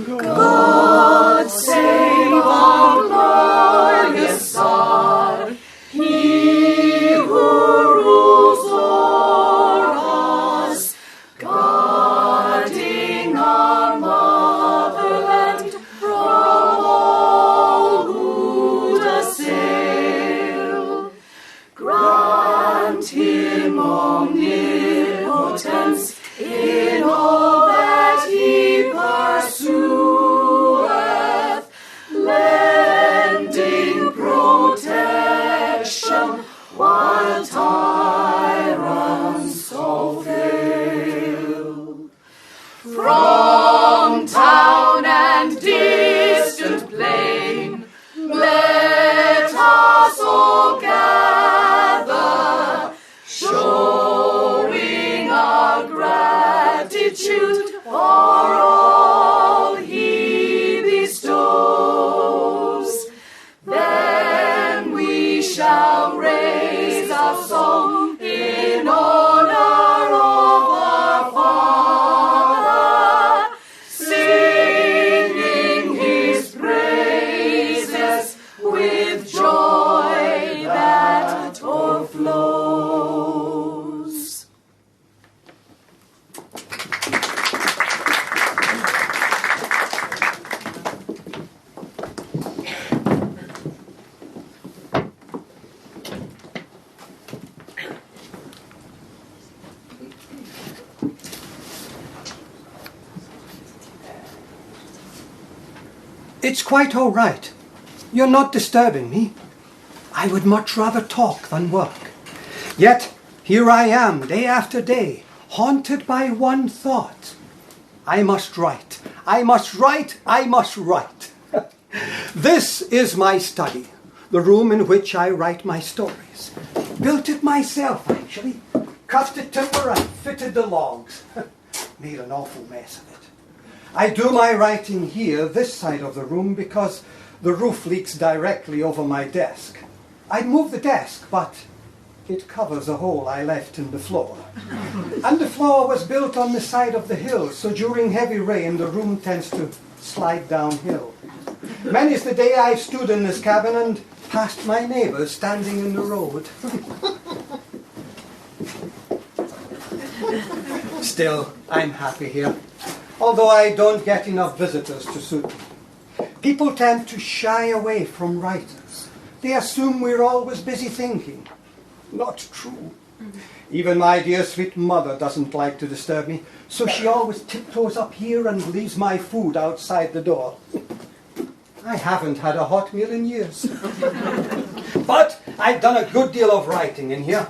God save our glorious Tsar, he who rules o'er us, guarding our motherland from all who'd assail. Grant him omnipotence in all that he pursueth, lending protection while tyrants so fail. From town and distant plain, let us all gather, showing our gratitude for all he bestows. Then we shall raise our song in honor of our Father, singing his praises with joy that o'erflows. It's quite all right. You're not disturbing me. I would much rather talk than work. Yet, here I am, day after day, haunted by one thought. I must write. I must write. I must write. This is my study, the room in which I write my stories. Built it myself, actually. Cut the timber and fitted the logs. Made an awful mess of it. I do my writing here, this side of the room, because the roof leaks directly over my desk. I'd move the desk, but it covers a hole I left in the floor. And the floor was built on the side of the hill, so during heavy rain the room tends to slide downhill. Many's the day I've stood in this cabin and passed my neighbours standing in the road. Still, I'm happy here, although I don't get enough visitors to suit me. People tend to shy away from writers. They assume we're always busy thinking. Not true. Even my dear sweet mother doesn't like to disturb me, so she always tiptoes up here and leaves my food outside the door. I haven't had a hot meal in years. But I've done a good deal of writing in here.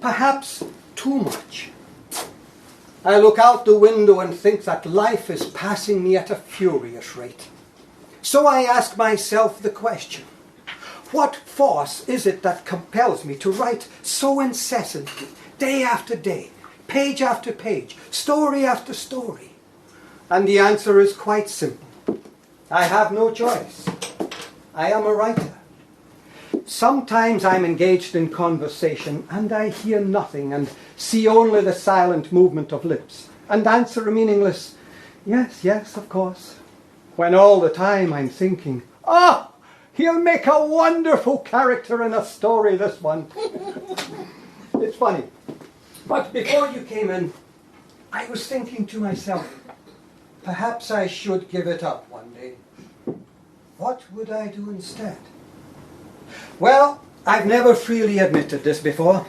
Perhaps too much. I look out the window and think that life is passing me at a furious rate. So I ask myself the question, what force is it that compels me to write so incessantly, day after day, page after page, story after story? And the answer is quite simple. I have no choice. I am a writer. Sometimes I'm engaged in conversation and I hear nothing and see only the silent movement of lips and answer a meaningless, yes, yes, of course, when all the time I'm thinking, ah, he'll make a wonderful character in a story, this one. It's funny, but before you came in, I was thinking to myself, perhaps I should give it up one day. What would I do instead? Well, I've never freely admitted this before,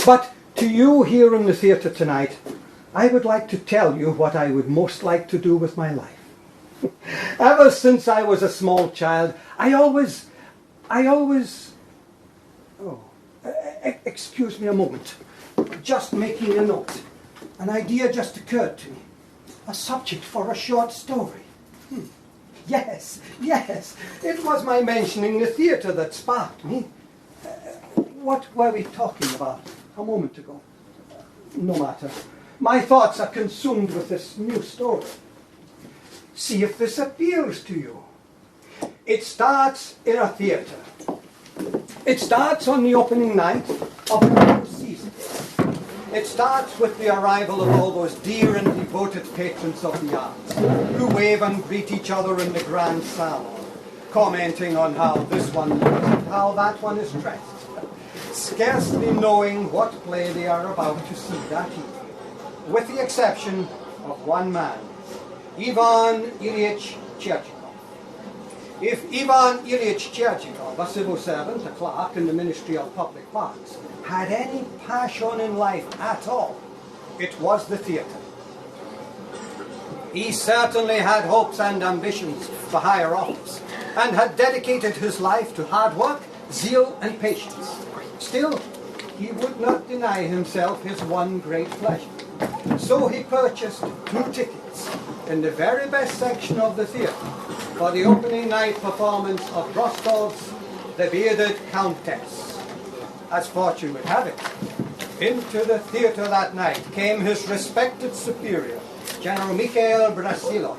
but to you here in the theatre tonight, I would like to tell you what I would most like to do with my life. Ever since I was a small child, excuse me a moment, just making a note. An idea just occurred to me. A subject for a short story. Yes, it was my mentioning the theatre that sparked me. What were we talking about a moment ago? No matter. My thoughts are consumed with this new story. See if this appeals to you. It starts in a theatre. It starts on the opening night of a new season. It starts with the arrival of all those dear and devoted patrons of the arts, who wave and greet each other in the grand salon, commenting on how this one looks and how that one is dressed, scarcely knowing what play they are about to see that evening, with the exception of one man, Ivan Ilyich Cherchikov. If Ivan Ilyich Cherchikov, a civil servant, a clerk in the Ministry of Public Parks, had any passion in life at all, it was the theatre. He certainly had hopes and ambitions for higher office, and had dedicated his life to hard work, zeal and patience. Still, he would not deny himself his one great pleasure. So he purchased 2 tickets in the very best section of the theatre for the opening night performance of Rostov's The Bearded Countess. As fortune would have it, into the theatre that night came his respected superior, General Mikhail Brasilov,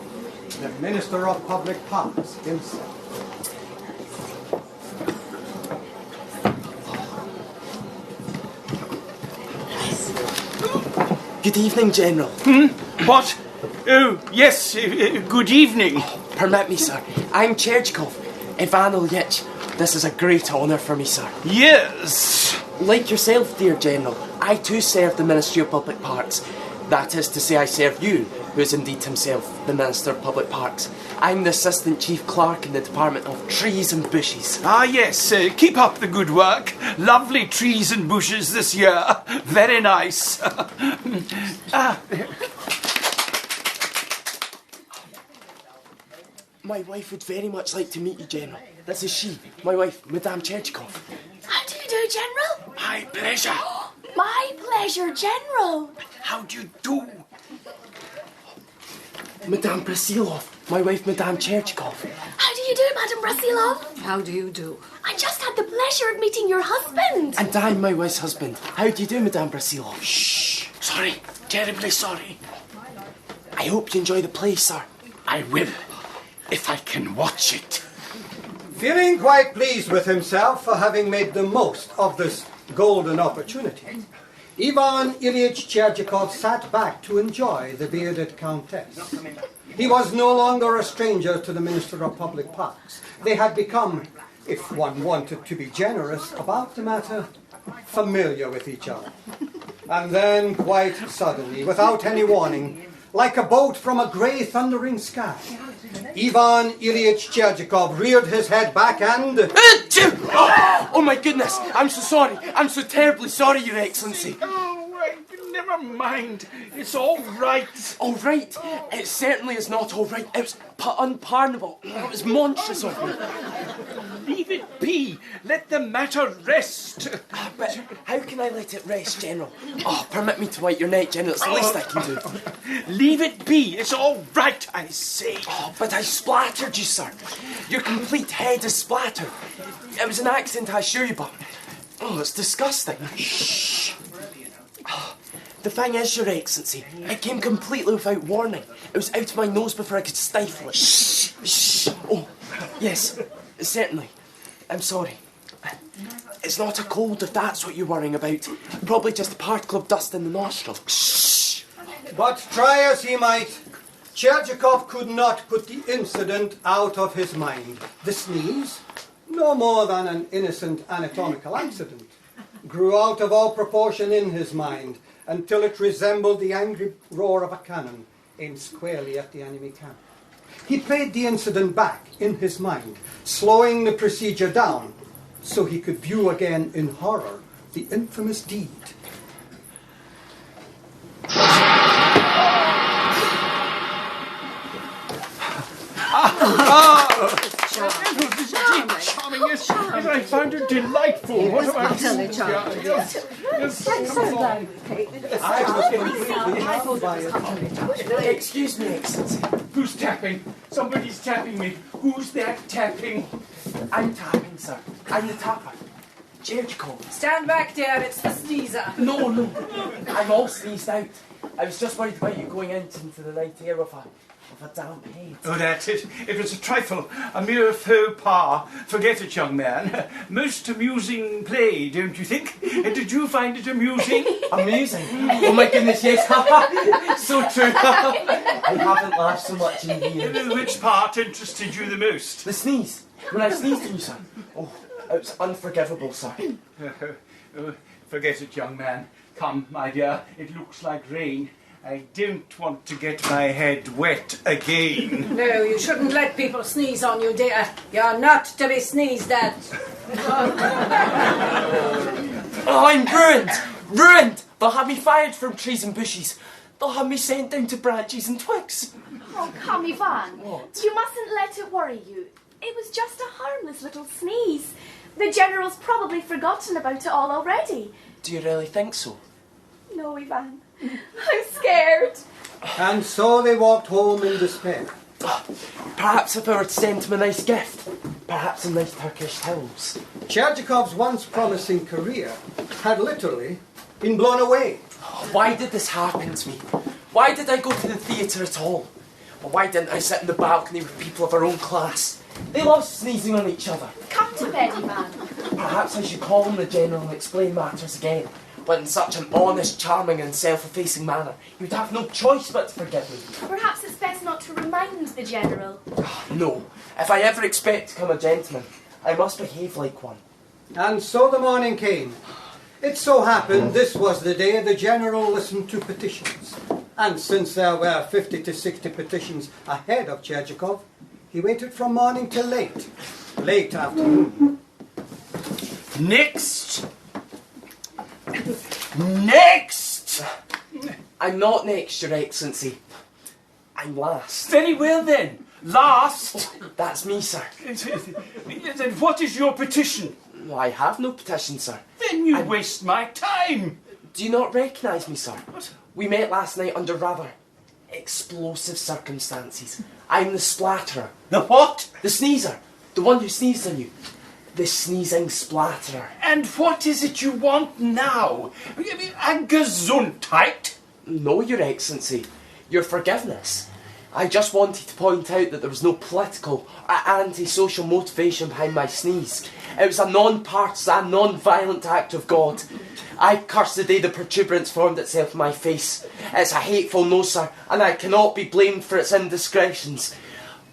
the Minister of Public Parks himself. Good evening, General. What? Oh, yes, good evening. Permit me, sir. I'm Cherchikov, Ivan Ilyich. This is a great honour for me, sir. Yes. Like yourself, dear General, I too serve the Ministry of Public Parks. That is to say, I serve you, who is indeed himself the Minister of Public Parks. I'm the Assistant Chief Clerk in the Department of Trees and Bushes. Ah, yes, keep up the good work. Lovely trees and bushes this year. Very nice. There. My wife would very much like to meet you, General. This is she, my wife, Madame Cherchikov. How do you do, General? My pleasure. My pleasure, General. How do you do? Madame Brasilov, my wife, Madame Cherchikov. How do you do, Madame Brasilov? How do you do? I just had the pleasure of meeting your husband. And I'm my wife's husband. How do you do, Madame Brasilov? Shh. Sorry, terribly sorry. I hope you enjoy the play, sir. I will, if I can watch it. Feeling quite pleased with himself for having made the most of this golden opportunity, Ivan Ilyich Cherchikov sat back to enjoy the bearded countess. He was no longer a stranger to the Minister of Public Parks. They had become, if one wanted to be generous about the matter, familiar with each other. And then, quite suddenly, without any warning, like a bolt from a grey thundering sky, Ivan Ilyich Cherchikov reared his head back and... Oh my goodness! I'm so sorry! I'm so terribly sorry, Your Excellency! Never mind. It's all right. All right? It certainly is not all right. It was unpardonable. It was monstrous of me. Leave it be. Let the matter rest. But how can I let it rest, General? Oh, permit me to wipe your neck, General. It's the least I can do. Leave it be. It's all right, I say. Oh, but I splattered you, sir. Your complete head is splattered. It was an accident, I assure you, but... Oh, it's disgusting. Shh. The thing is, Your Excellency, it came completely without warning. It was out of my nose before I could stifle it. Shh! Shh! Oh, yes, certainly. I'm sorry. It's not a cold if that's what you're worrying about. Probably just a particle of dust in the nostril. Shh! But try as he might, Cherchikov could not put the incident out of his mind. The sneeze, no more than an innocent anatomical accident, grew out of all proportion in his mind, until it resembled the angry roar of a cannon aimed squarely at the enemy camp. He played the incident back in his mind, slowing the procedure down so he could view again in horror the infamous deed. Charming, yes. I found it delightful. What about Utterly charming. Yes. I was completely baffled by it. Excuse me, Excellency. Who's tapping? Somebody's tapping me. Who's that tapping? I'm tapping, sir. I'm the tapper. Cherchikov. Stand back, dear. It's the sneezer. No. I'm all sneezed out. I was just worried about you going into the night air with a of a damp head. Oh, that's it. It was a trifle, a mere faux pas. Forget it, young man. Most amusing play, don't you think? Did you find it amusing? Amusing? Oh my goodness, yes. So true. I haven't laughed so much in years. Which part interested you the most? The sneeze. When I sneezed on you, sir. Oh, it was unforgivable, sir. Forget it, young man. Come, my dear, it looks like rain. I don't want to get my head wet again. No, you shouldn't let people sneeze on you, dear. You're not to be sneezed at. Oh, I'm ruined! Ruined! They'll have me fired from trees and bushes. They'll have me sent down to branches and twigs. Oh, come, Ivan. What? You mustn't let it worry you. It was just a harmless little sneeze. The General's probably forgotten about it all already. Do you really think so? No, Ivan. I'm scared. And so they walked home in despair. Perhaps if I were to send him a nice gift. Perhaps some nice Turkish towels. Cherjikov's once promising career had literally been blown away. Why did this happen to me? Why did I go to the theatre at all? Or why didn't I sit in the balcony with people of our own class? They love sneezing on each other. Come to bed, Ivan. Perhaps I should call him the General and explain matters again. But in such an honest, charming and self-effacing manner, you'd have no choice but to forgive me. Perhaps it's best not to remind the General. No. If I ever expect to become a gentleman, I must behave like one. And so the morning came. It so happened this was the day the General listened to petitions. And since there were 50 to 60 petitions ahead of Cherjikov, he waited from morning till late afternoon. Next! Next! I'm not next, Your Excellency. I'm last. Very well then. Last. That's me, sir. Then what is your petition? Well, I have no petition, sir. Then you waste my time. Do you not recognise me, sir? What? We met last night under rather explosive circumstances. I'm the splatterer. The what? The sneezer. The one who sneezed on you. The sneezing splatterer. And what is it you want now? A Gesundheit? No, Your Excellency. Your forgiveness. I just wanted to point out that there was no political or anti-social motivation behind my sneeze. It was a non-partisan, non-violent act of God. I curse the day the protuberance formed itself in my face. It's a hateful no, sir, and I cannot be blamed for its indiscretions.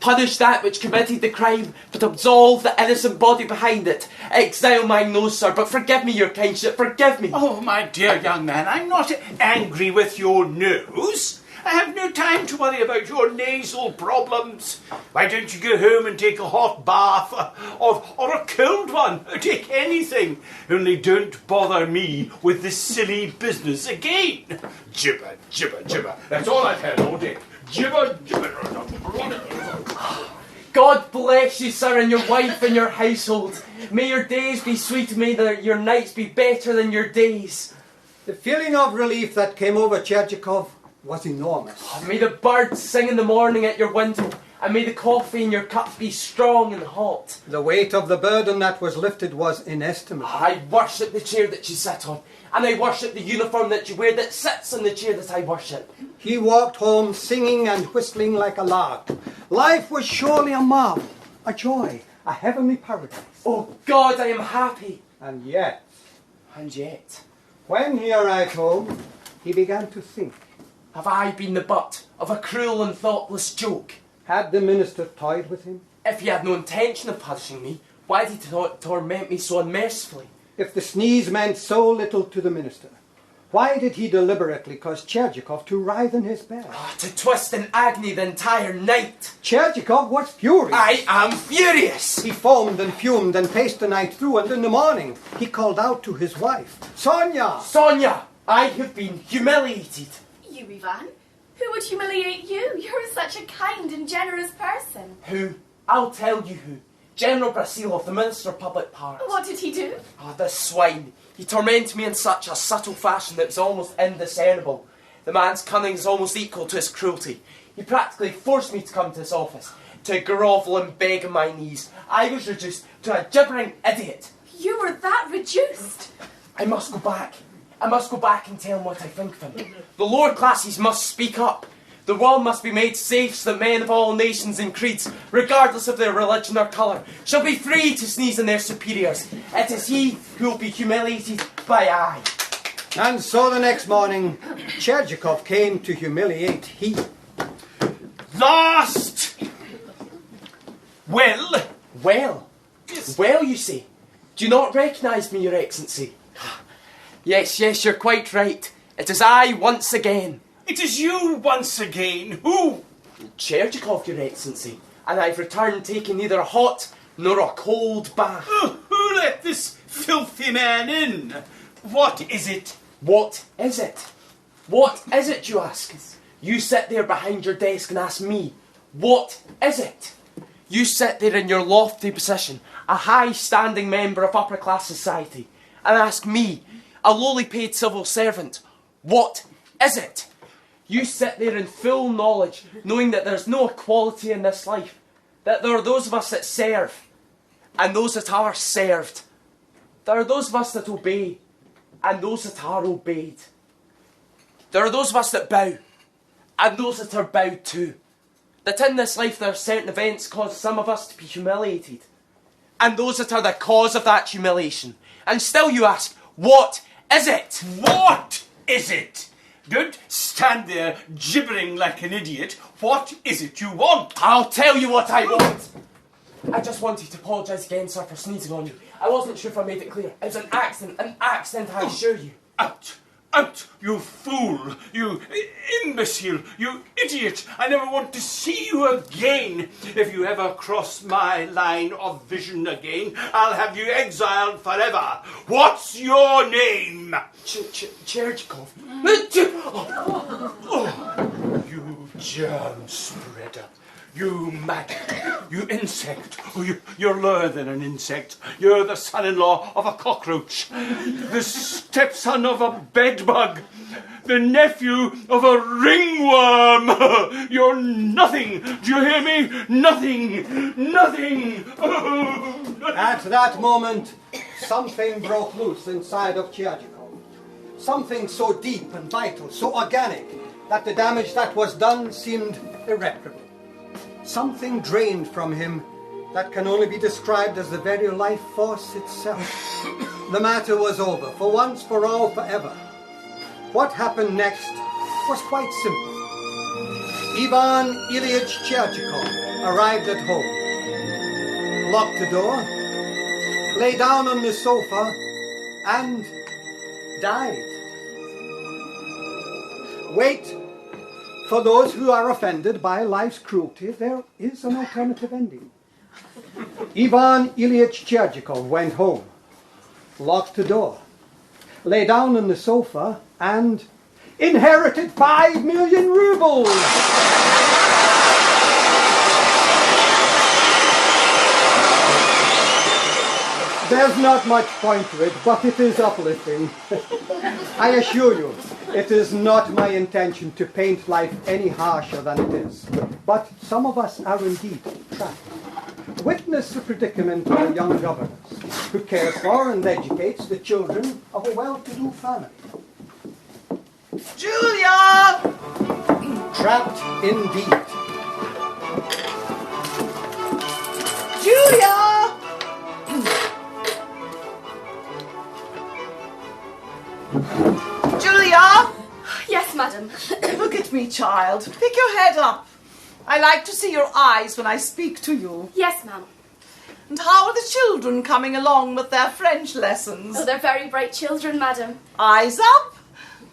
Punish that which committed the crime, but absolve the innocent body behind it. Exile my nose, sir, but forgive me, your kindship, forgive me. Oh, my dear young man, I'm not angry with your nose. I have no time to worry about your nasal problems. Why don't you go home and take a hot bath or a cold one? Take anything. Only don't bother me with this silly business again. Gibber, gibber, gibber. That's all I've heard all day. Gibber, gibber. God bless you, sir, and your wife and your household. May your days be sweet, and may your nights be better than your days. The feeling of relief that came over Cherjikov was enormous. May the birds sing in the morning at your window, and may the coffee in your cup be strong and hot. The weight of the burden that was lifted was inestimable. I worship the chair that you sit on, and I worship the uniform that you wear that sits on the chair that I worship. He walked home singing and whistling like a lark. Life was surely a marvel, a joy, a heavenly paradise. Oh God, I am happy. And yet, when he arrived home, he began to think. Have I been the butt of a cruel and thoughtless joke? Had the minister toyed with him? If he had no intention of punishing me, why did he not torment me so unmercifully? If the sneeze meant so little to the minister, why did he deliberately cause Cherjikov to writhe in his bed? To twist in agony the entire night. Cherjikov was furious. I am furious! He foamed and fumed and paced the night through, and in the morning he called out to his wife, Sonia! Sonia, I have been humiliated. You, Ivan? Who would humiliate you? You're such a kind and generous person. Who? I'll tell you who. General Brasilov, the Minister of Public Parks. What did he do? This swine. He tormented me in such a subtle fashion that it was almost indiscernible. The man's cunning is almost equal to his cruelty. He practically forced me to come to his office, to grovel and beg on my knees. I was reduced to a gibbering idiot. You were that reduced? I must go back. I must go back and tell him what I think of him. The lower classes must speak up. The world must be made safe so that men of all nations and creeds, regardless of their religion or colour, shall be free to sneeze on their superiors. It is he who will be humiliated by I. And so the next morning, Cherchikov came to humiliate he. Lost! Well? Well? Well, you say? Do you not recognise me, Your Excellency? Yes, you're quite right. It is I once again. It is you once again. Who? Cherchikov, Your Excellency. And I've returned taking neither a hot nor a cold bath. Who let this filthy man in? What is it? What is it? What is it, you ask? You sit there behind your desk and ask me, what is it? You sit there in your lofty position, a high-standing member of upper-class society, and ask me, a lowly paid civil servant, what is it? You sit there in full knowledge, knowing that there's no equality in this life, that there are those of us that serve, and those that are served. There are those of us that obey, and those that are obeyed. There are those of us that bow, and those that are bowed to. That in this life there are certain events cause some of us to be humiliated, and those that are the cause of that humiliation. And still you ask, what is it? What is it? Don't stand there gibbering like an idiot. What is it you want? I'll tell you what I want. I just wanted to apologise again, sir, for sneezing on you. I wasn't sure if I made it clear. It was an accident, I assure you. Out! Out, you fool! You imbecile! You idiot! I never want to see you again. If you ever cross my line of vision again, I'll have you exiled forever. What's your name? Cherchikov. You germ spreader. You maggot. You insect. Oh, you're lower than an insect. You're the son-in-law of a cockroach. The stepson of a bedbug. The nephew of a ringworm. You're nothing. Do you hear me? Nothing. Nothing. Oh, nothing. At that moment, something broke loose inside of Cherchikov. Something so deep and vital, so organic, that the damage that was done seemed irreparable. Something drained from him that can only be described as the very life force itself. The matter was over, for once, for all, forever. What happened next was quite simple. Ivan Ilyich Cherchikov arrived at home, locked the door, lay down on the sofa, and died. Wait. For those who are offended by life's cruelty, there is an alternative ending. Ivan Ilyich Cherchikov went home, locked the door, lay down on the sofa, and inherited 5 million rubles! There's not much point to it, but it is uplifting. I assure you, it is not my intention to paint life any harsher than it is. But some of us are indeed trapped. Witness the predicament of a young governess who cares for and educates the children of a well-to-do family. Julia! Trapped indeed. Julia! Julia! Yes, madam. Look at me, child. Pick your head up. I like to see your eyes when I speak to you. Yes, ma'am. And how are the children coming along with their French lessons? Oh, they're very bright children, madam. Eyes up.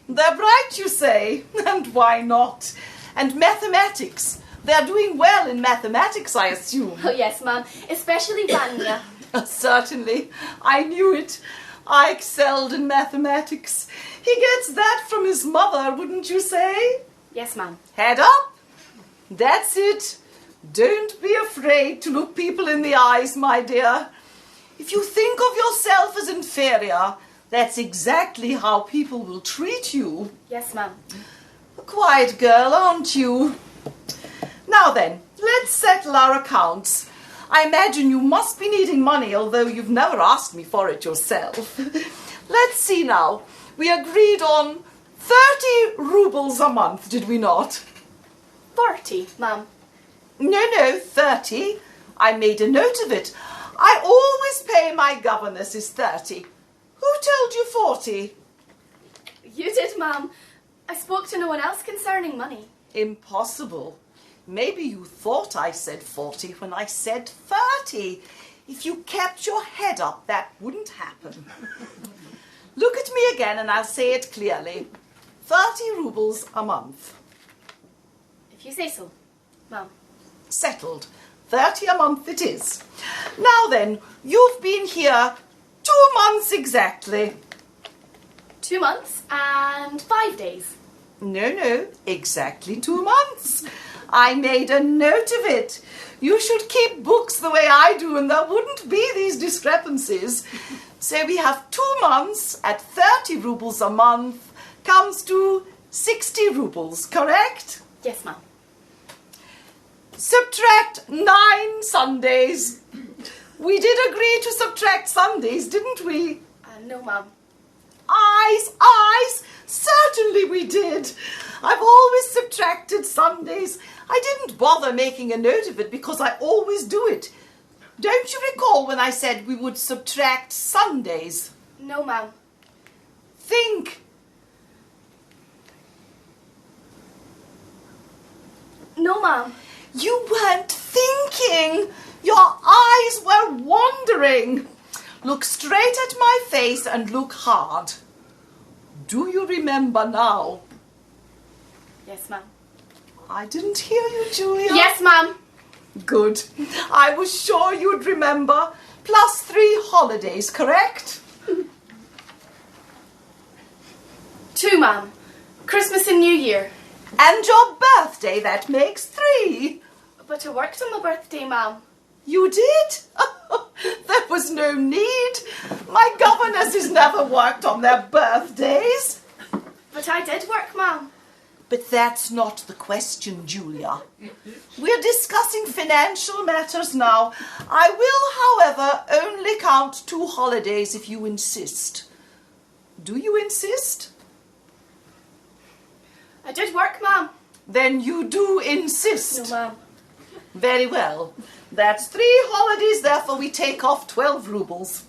They're bright, you say. And why not? And mathematics. They're doing well in mathematics, I assume. Oh, yes, ma'am. Especially Vanya. Certainly. I knew it. I excelled in mathematics. He gets that from his mother, wouldn't you say? Yes, ma'am. Head up. That's it. Don't be afraid to look people in the eyes, my dear. If you think of yourself as inferior, that's exactly how people will treat you. Yes, ma'am. A quiet girl, aren't you? Now then, let's settle our accounts. I imagine you must be needing money, although you've never asked me for it yourself. Let's see now. We agreed on 30 rubles a month, did we not? 40, Mum. No, 30. I made a note of it. I always pay my governesses 30. Who told you 40? You did, Mum. I spoke to no one else concerning money. Impossible. Maybe you thought I said 40 when I said 30. If you kept your head up, that wouldn't happen. Look at me again and I'll say it clearly. 30 rubles a month. If you say so, Mum. Settled. 30 a month it is. Now then, you've been here 2 months exactly. 2 months and 5 days. No, exactly 2 months. I made a note of it. You should keep books the way I do and there wouldn't be these discrepancies. So we have 2 months at 30 rubles a month comes to 60 rubles, correct? Yes, Mum. Subtract 9 Sundays. We did agree to subtract Sundays, didn't we? No, Mum. Eyes, certainly we did. I've always subtracted Sundays. I didn't bother making a note of it because I always do it. Don't you recall when I said we would subtract Sundays? No, Mum. Think. No, Mum. You weren't thinking. Your eyes were wandering. Look straight at my face and look hard. Do you remember now? Yes, Mum. I didn't hear you, Julia. Yes, Mum. Good. I was sure you'd remember. Plus 3 holidays, correct? 2, Mum. Christmas and New Year. And your birthday, that makes 3. But I worked on my birthday, Mum. You did? There was no need. My governesses never worked on their birthdays. But I did work, Mum. But that's not the question, Julia. We're discussing financial matters now. I will, however, only count 2 holidays if you insist. Do you insist? I did work, Mum. Then you do insist. No, Mum. Very well. That's 3 holidays, therefore we take off 12 rubles.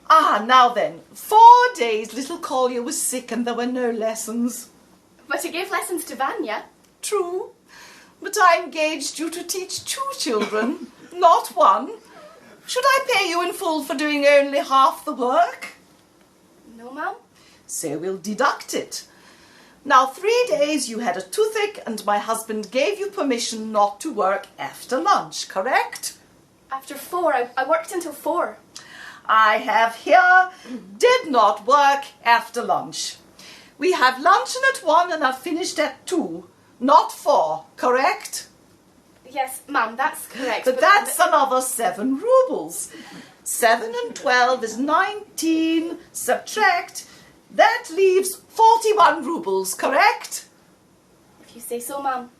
Now then, 4 days little Kolya was sick and there were no lessons. But I gave lessons to Vanya. True, but I engaged you to teach 2 children, not 1. Should I pay you in full for doing only half the work? No, Mum. So we'll deduct it. Now 3 days you had a toothache and my husband gave you permission not to work after lunch, correct? After 4, I worked until 4. I have here, did not work after lunch. We have luncheon at 1 and are finished at 2, not 4, correct? Yes, Mum, that's correct. But that's another 7 rubles. 7 and 12 is 19, subtract, that leaves 41 rubles, correct? If you say so, Mum.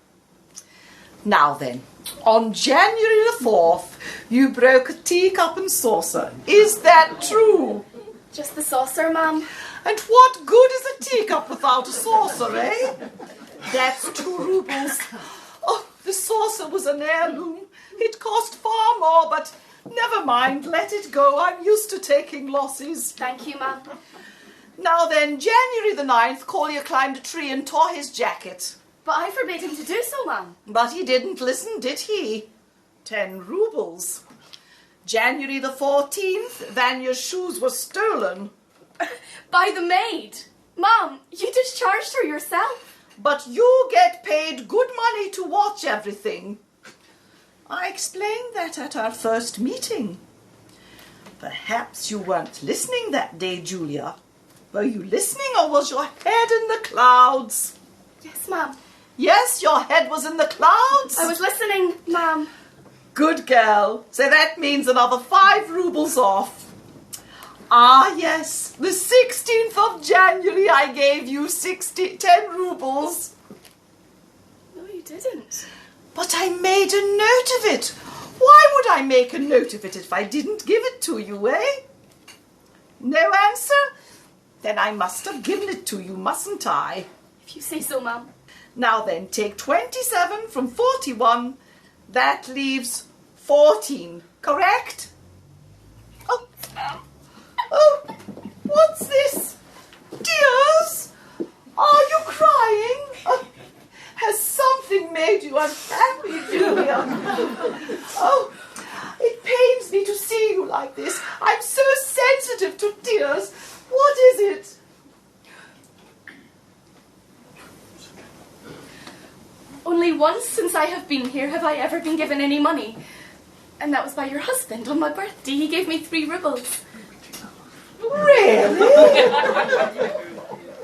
Now then, on January the 4th, you broke a teacup and saucer. Is that true? Just the saucer, Mum. And what good is a teacup without a saucer, eh? That's 2 rubles. Oh, the saucer was an heirloom. It cost far more, but never mind, let it go. I'm used to taking losses. Thank you, Mum. Now then, January the 9th, Kolya climbed a tree and tore his jacket. But I forbade him to do so, Mum. But he didn't listen, did he? 10 rubles. January the 14th, Vanya's shoes were stolen. By the maid. Mum, you discharged her yourself. But you get paid good money to watch everything. I explained that at our first meeting. Perhaps you weren't listening that day, Julia. Were you listening or was your head in the clouds? Yes, Mum. Yes, your head was in the clouds? I was listening, Mum. Good girl. So that means another 5 rubles off. Yes, the 16th of January I gave you 10 rubles. No, you didn't. But I made a note of it. Why would I make a note of it if I didn't give it to you, eh? No answer? Then I must have given it to you, mustn't I? If you say so, Mum. Now then, take 27 from 41. That leaves 14, correct? Oh, what's this? Dears, are you crying? Has something made you unhappy, Julia? Oh, it pains me to see you like this. I'm so sensitive to tears. What is it? Only once since I have been here have I ever been given any money. And that was by your husband on my birthday. He gave me 3 rubles. Really?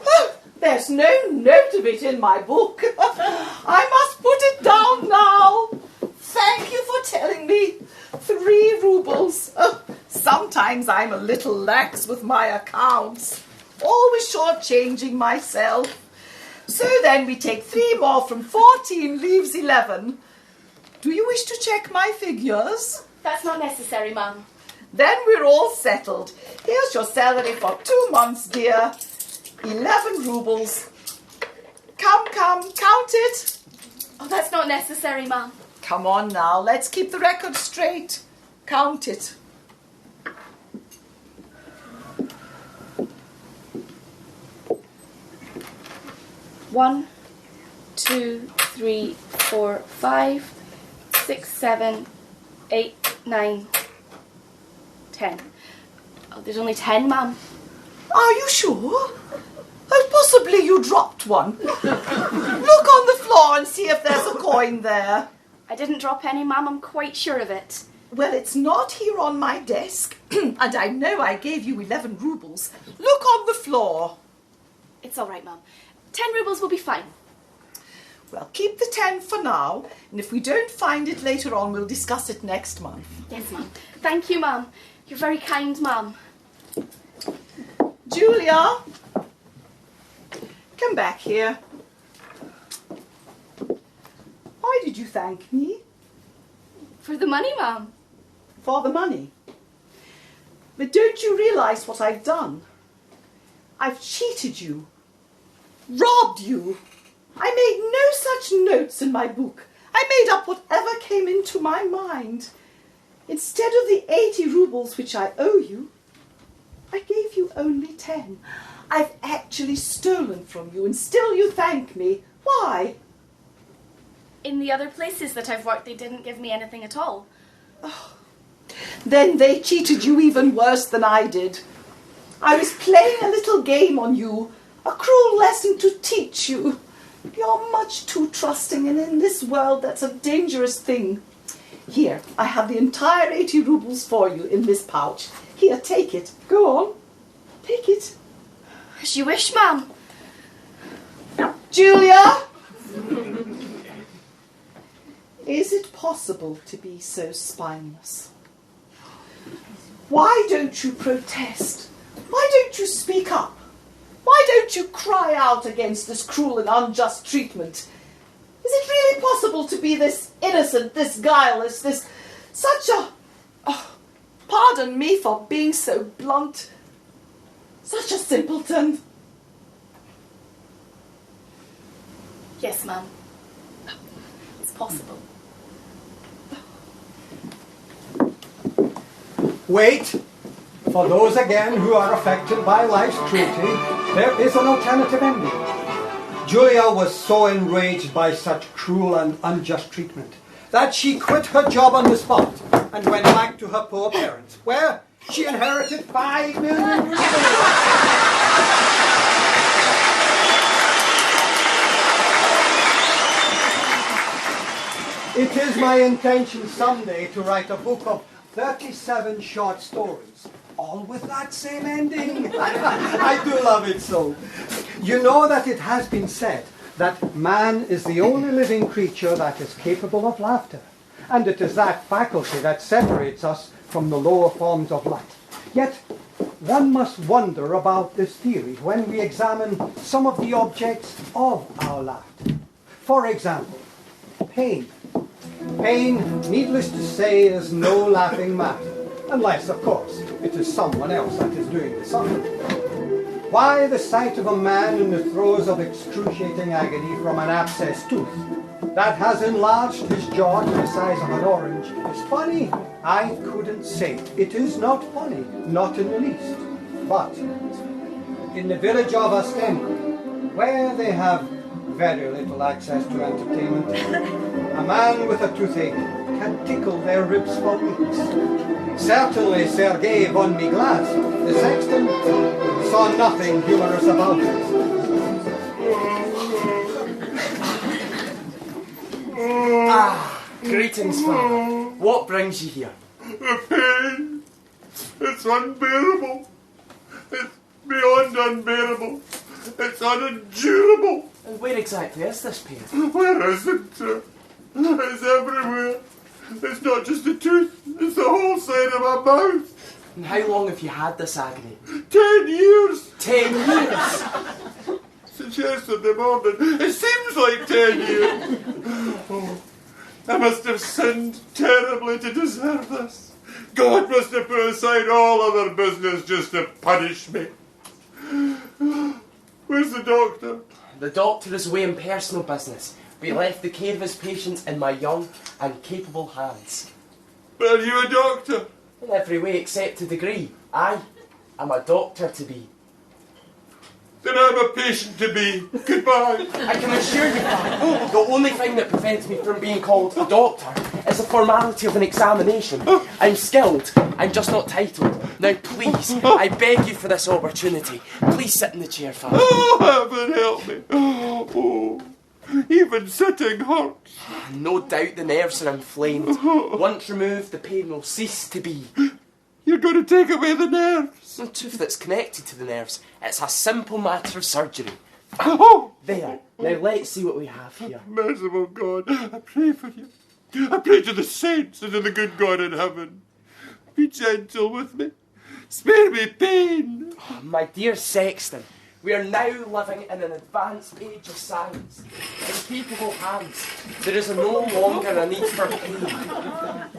Oh, there's no note of it in my book. I must put it down now. Thank you for telling me. 3 rubles. Oh, sometimes I'm a little lax with my accounts. Always shortchanging myself. So then we take 3 more from 14 leaves 11. Do you wish to check my figures? That's not necessary, Mum. Then we're all settled. Here's your salary for 2 months, dear. 11 rubles. Come, count it. Oh, that's not necessary, Mum. Come on now, let's keep the record straight. Count it. One, 2, 3, 4, 5, 6, 7, 8, 9, 10. Oh, there's only 10, Mum. Are you sure? Oh, possibly you dropped one. Look on the floor and see if there's a coin there. I didn't drop any, Mum. I'm quite sure of it. Well, it's not here on my desk, and I know I gave you 11 rubles. Look on the floor. It's all right, Mum. 10 rubles will be fine. Well, keep the 10 for now, and if we don't find it later on, we'll discuss it next month. Yes, Mum. Thank you, Mum. You're very kind, Mum. Julia, come back here. Why did you thank me? For the money, Mum. For the money. But don't you realise what I've done? I've cheated you. Robbed you. I made no such notes in my book. I made up whatever came into my mind. Instead of the 80 rubles which I owe you, I gave you only 10. I've actually stolen from you, and still you thank me. Why? In the other places that I've worked, they didn't give me anything at all. Oh, then they cheated you even worse than I did. I was playing a little game on you, a cruel lesson to teach you. You're much too trusting, and in this world that's a dangerous thing. Here, I have the entire 80 rubles for you in this pouch. Here, take it. Go on. Take it. As you wish, Mum. Julia! Is it possible to be so spineless? Why don't you protest? Why don't you speak up? Why don't you cry out against this cruel and unjust treatment? Is it really possible to be this innocent, this guileless, this such a... Oh, pardon me for being so blunt. Such a simpleton. Yes, Mum. It's possible. Wait. For those again who are affected by life's cruelty, there is an alternative ending. Julia was so enraged by such cruel and unjust treatment that she quit her job on the spot and went back to her poor parents, where she inherited 5 million rubles. It is my intention someday to write a book of 37 short stories, all with that same ending. I do love it so. You know that it has been said that man is the only living creature that is capable of laughter, and it is that faculty that separates us from the lower forms of life. Yet, one must wonder about this theory when we examine some of the objects of our laughter. For example, pain. Pain, needless to say, is no laughing matter, unless, of course, it is someone else that is doing the suffering. Why the sight of a man in the throes of excruciating agony from an abscessed tooth that has enlarged his jaw to the size of an orange is funny? I couldn't say. It is not funny, not in the least. But in the village of Ostend, where they have very little access to entertainment, a man with a toothache can tickle their ribs for weeks. Certainly Sergei von Miglas, the sexton, saw nothing humorous about it. Greetings, Father. What brings you here? The pain. It's unbearable. It's beyond unbearable. It's unendurable. And where exactly is this pain? Where isn't it? It's everywhere. It's not just the tooth. It's the whole side of my mouth. And how long have you had this agony? 10 years. 10 years? Since yesterday morning. It seems like 10 years. Oh, I must have sinned terribly to deserve this. God must have put aside all other business just to punish me. Where's the doctor? The doctor is away in personal business. We left the care of his patients in my young and capable hands. Are you a doctor? In every way except a degree. I am a doctor to be. Then I'm a patient to be. Goodbye. I can assure you, Father, the only thing that prevents me from being called a doctor is the formality of an examination. I'm skilled, I'm just not titled. Now please, I beg you for this opportunity. Please sit in the chair, Father. Oh, heaven help me. Oh, even sitting hurts. No doubt the nerves are inflamed. Once removed, the pain will cease to be. You're going to take away the nerves. The tooth that's connected to the nerves. It's a simple matter of surgery. Oh, There. Now let's see what we have here. merciful God, I pray for you. I pray to the saints and to the good God in heaven. Be gentle with me. Spare me pain. My dear Sexton, we are now living in an advanced age of science. In capable hands, there is no longer a need for pain.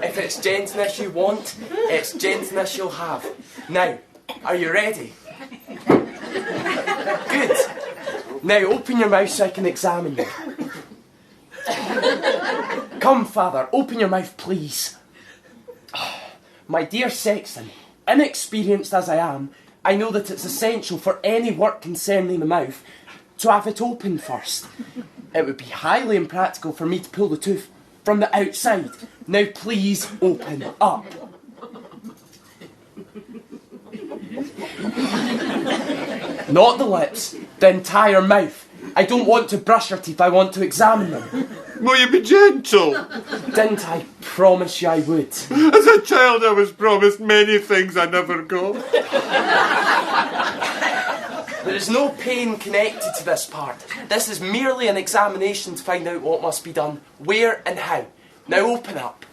If it's gentleness you want, it's gentleness you'll have. Now, are you ready? Good. Now open your mouth so I can examine you. Come, Father, open your mouth, please. My dear Sexton, inexperienced as I am, I know that it's essential for any work concerning the mouth to have it open first. It would be highly impractical for me to pull the tooth from the outside. Now please open up. Not the lips, the entire mouth. I don't want to brush your teeth, I want to examine them. Will you be gentle? Didn't I promise you I would? As a child I was promised many things I never got. There is no pain connected to this part. This is merely an examination to find out what must be done, where and how. Now open up.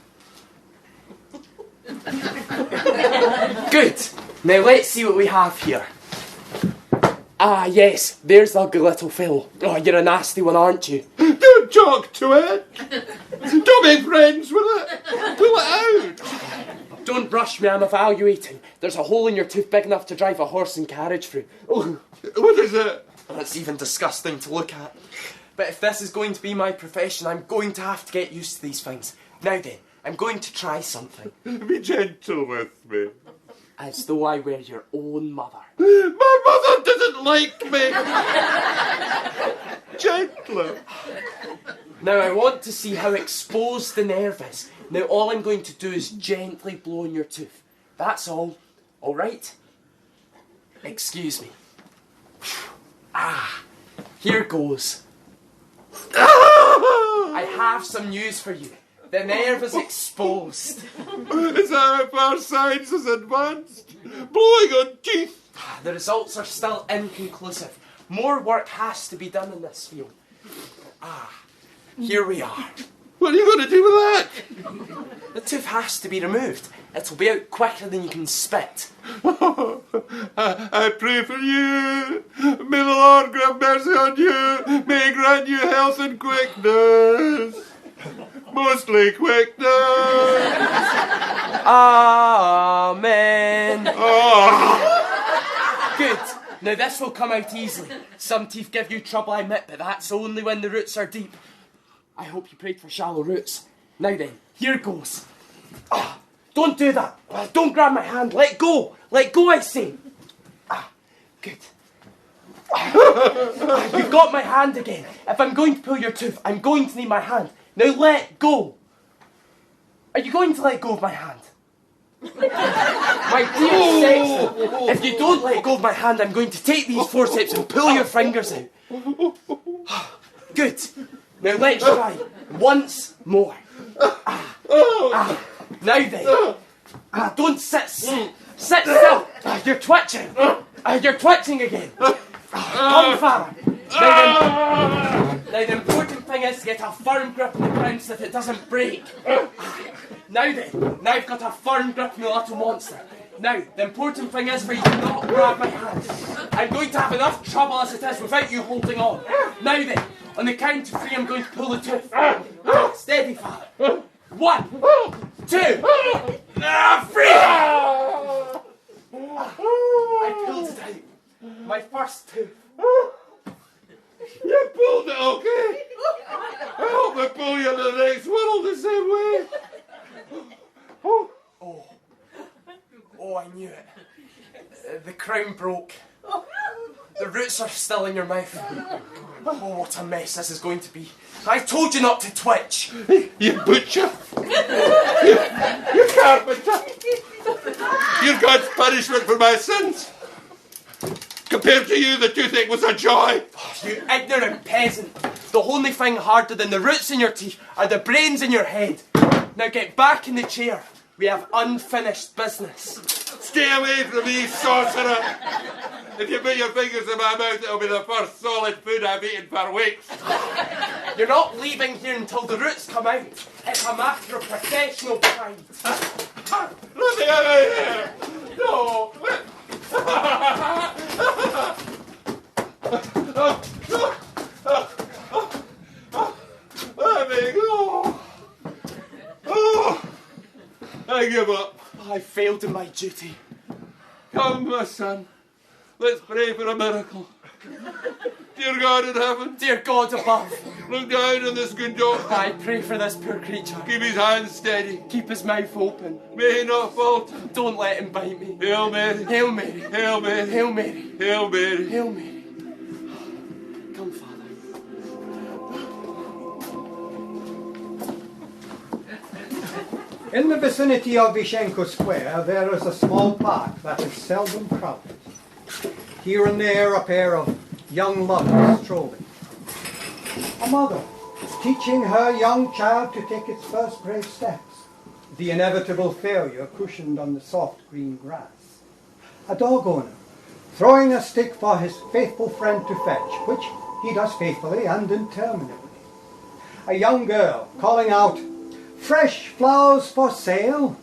Good. Now let's see what we have here. Ah, yes, there's the ugly little fellow. Oh, you're a nasty one, aren't you? Don't talk to it. Don't make friends with it. Pull it out. Don't brush me, I'm evaluating. There's a hole in your tooth big enough to drive a horse and carriage through. Oh, What is it? that's even disgusting to look at. But if this is going to be my profession, I'm going to have to get used to these things. Now then, I'm going to try something. Be gentle with me. As though I were your own mother. My mother doesn't like me. Gentler. Now I want to see how exposed the nerve is. Now all I'm going to do is gently blow on your tooth. That's all. Alright? Excuse me. Ah, here goes. I have some news for you. The nerve is exposed. Is that how far science has advanced? Blowing on teeth. The results are still inconclusive. More work has to be done in this field. Ah, here we are. What are you going to do with that? The tooth has to be removed. It'll be out quicker than you can spit. I pray for you. May the Lord grant mercy on you. May He grant you health and quickness. Mostly quickness. Amen. Oh. Good. Now this will come out easily. Some teeth give you trouble, I admit, but that's only when the roots are deep. I hope you prayed for shallow roots. Now then, here goes. Don't do that. Don't grab my hand. Let go. Let go, I say. Good. You've got my hand again. If I'm going to pull your tooth, I'm going to need my hand. Now let go. Are you going to let go of my hand? My dear Sexton, if you don't let go of my hand, I'm going to take these forceps and pull your fingers out. Good. Now let's try once more. Now then. Don't sit still. You're twitching. You're twitching again. Come, Father. Now the important thing is to get a firm grip on the ground so that it doesn't break. Now then, now I've got a firm grip on the little monster. Now, the important thing is for you to not grab my hand. I'm going to have enough trouble as it is without you holding on. Now then, on the count of 3, I'm going to pull the tooth. Steady, Father. 1, 2, 3! I pulled it out. My first tooth. You pulled it, okay? I hope I pull you in the next world the same way. Oh, I knew it. The crown broke. The roots are still in your mouth. Oh, what a mess this is going to be. I told you not to twitch. You butcher. You carpenter. You're God's punishment for my sins. Compared to you, the toothache was a joy. You ignorant peasant. The only thing harder than the roots in your teeth are the brains in your head. Now get back in the chair. We have unfinished business. Stay away from me, sorcerer. If you put your fingers in my mouth, it'll be the first solid food I've eaten for weeks. You're not leaving here until the roots come out. It's a matter of professional pride. Let me out of here. No. Let me go. I give up. I failed in my duty. Come, my son. Let's pray for a miracle. Dear God in heaven. Dear God above. Look down on this good dog. I pray for this poor creature. Keep his hands steady. Keep his mouth open. May he not falter. Don't let him bite me. Hail Mary. Hail Mary. Hail Mary. Hail Mary. Hail Mary. Hail Mary. Come, Father. In the vicinity of Vishenko Square, there is a small park that is seldom crowded. Here and there, a pair of young lovers strolling. A mother is teaching her young child to take its first brave steps, the inevitable failure cushioned on the soft green grass. A dog owner throwing a stick for his faithful friend to fetch, which he does faithfully and interminably. A young girl calling out, "Fresh flowers for sale,"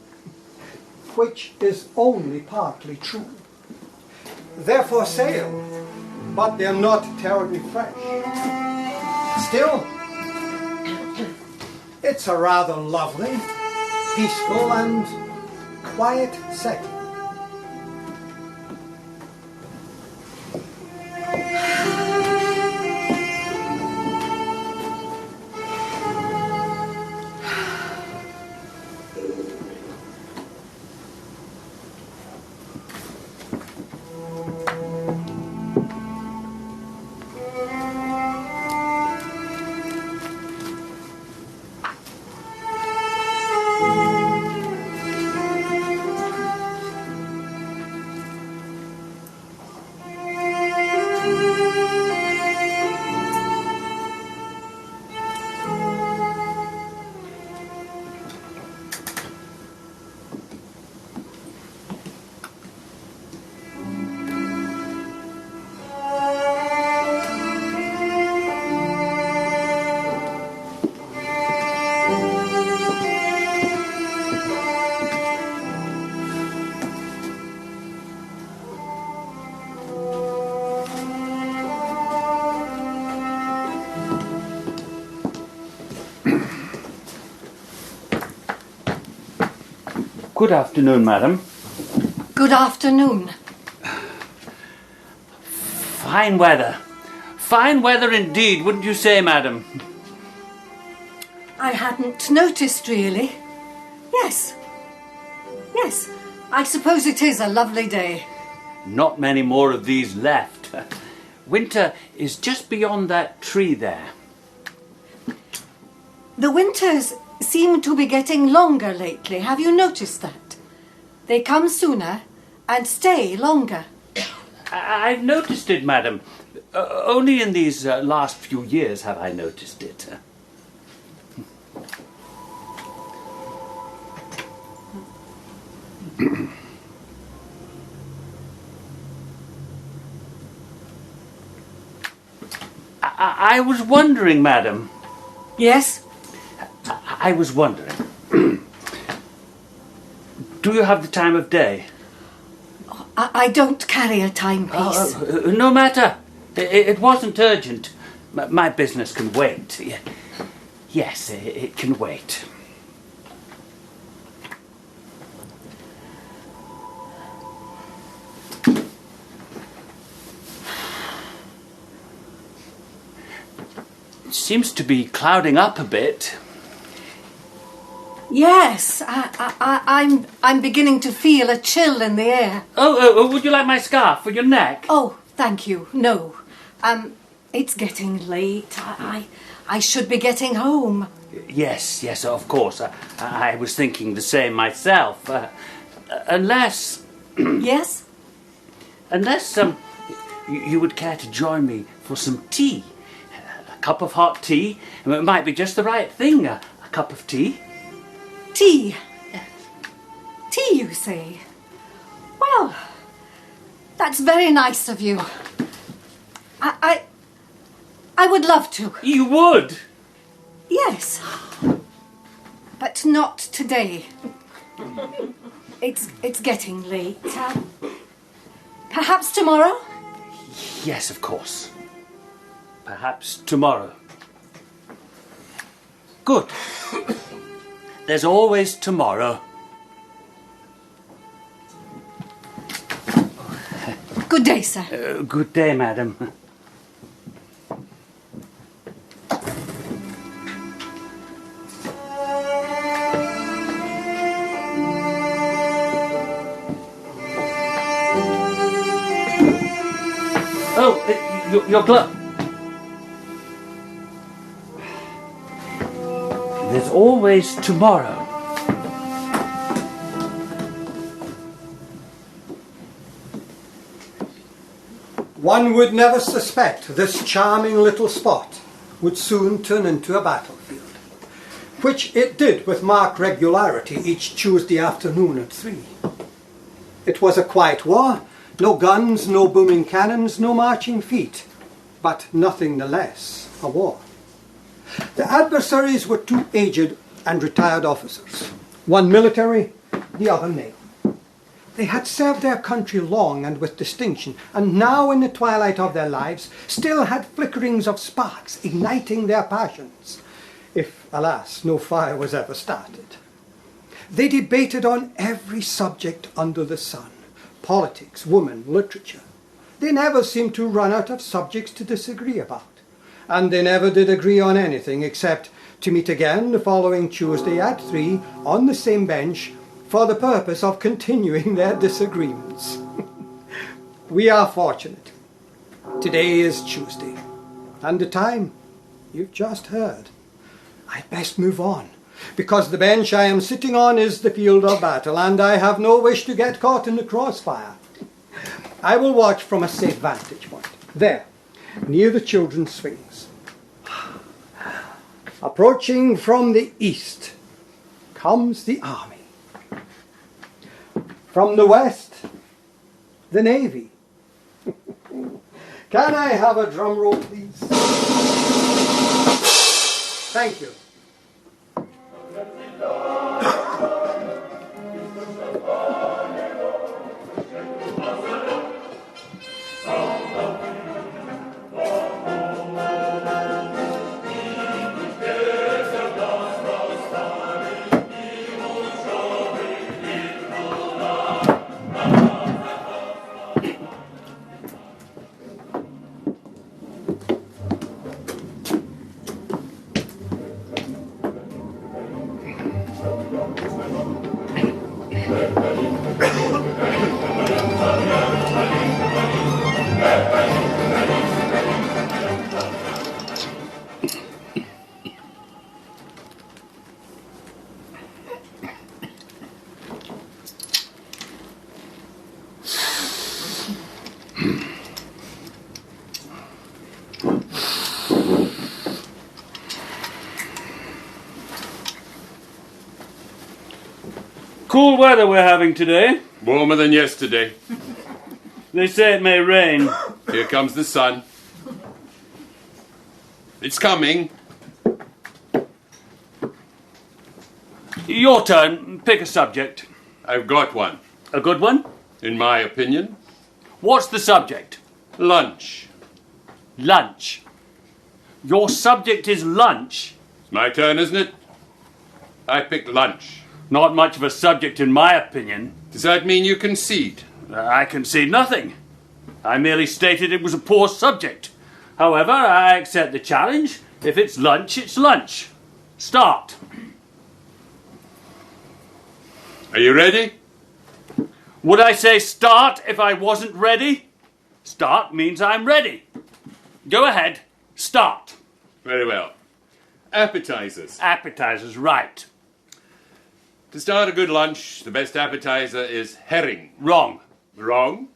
which is only partly true. They're for sale, but they're not terribly fresh. Still, it's a rather lovely, peaceful and quiet setting. Good afternoon, madam. Good afternoon. Fine weather. Fine weather indeed, wouldn't you say, madam? I hadn't noticed, really. Yes. Yes, I suppose it is a lovely day. Not many more of these left. Winter is just beyond that tree there. The winters seem to be getting longer lately. Have you noticed that? They come sooner and stay longer. I've noticed it, madam. Only in these last few years have I noticed it. I was wondering, madam. Yes? I was wondering. Do you have the time of day? I don't carry a timepiece. No matter. It wasn't urgent. My business can wait. Yes, it can wait. It seems to be clouding up a bit. Yes, I'm beginning to feel a chill in the air. Oh, would you like my scarf for your neck? Oh, thank you. No. It's getting late. I should be getting home. Yes, of course. I was thinking the same myself. Unless... Yes? Unless you would care to join me for some tea. A cup of hot tea. It might be just the right thing, a cup of tea. Tea? Tea, you say? Well, that's very nice of you. I would love to. You would? Yes. But not today. It's getting late. Perhaps tomorrow? Yes, of course. Perhaps tomorrow. Good. There's always tomorrow. Good day, sir. Good day, madam. Oh, your glove. There's always tomorrow. One would never suspect this charming little spot would soon turn into a battlefield, which it did with marked regularity each Tuesday afternoon at 3. It was a quiet war, no guns, no booming cannons, no marching feet, but nothing the less a war. The adversaries were 2 aged and retired officers, one military, the other naval. They had served their country long and with distinction, and now in the twilight of their lives still had flickerings of sparks igniting their passions, if, alas, no fire was ever started. They debated on every subject under the sun: politics, women, literature. They never seemed to run out of subjects to disagree about, and they never did agree on anything except to meet again the following Tuesday at 3 on the same bench for the purpose of continuing their disagreements. We are fortunate. Today is Tuesday, and the time you've just heard. I'd best move on, because the bench I am sitting on is the field of battle, and I have no wish to get caught in the crossfire. I will watch from a safe vantage point, there, near the children's swings. Approaching from the east comes the army. From the west, the navy. Can I have a drum roll, please? Thank you. Cool weather we're having today. Warmer than yesterday. They say it may rain. Here comes the sun. It's coming. Your turn. Pick a subject. I've got one. A good one? In my opinion. What's the subject? Lunch. Lunch. Your subject is lunch? It's my turn, isn't it? I picked lunch. Not much of a subject in my opinion. Does that mean you concede? I concede nothing. I merely stated it was a poor subject. However, I accept the challenge. If it's lunch, it's lunch. Start. Are you ready? Would I say start if I wasn't ready? Start means I'm ready. Go ahead. Start. Very well. Appetizers. Appetizers, right. To start a good lunch, the best appetizer is herring. Wrong. Wrong?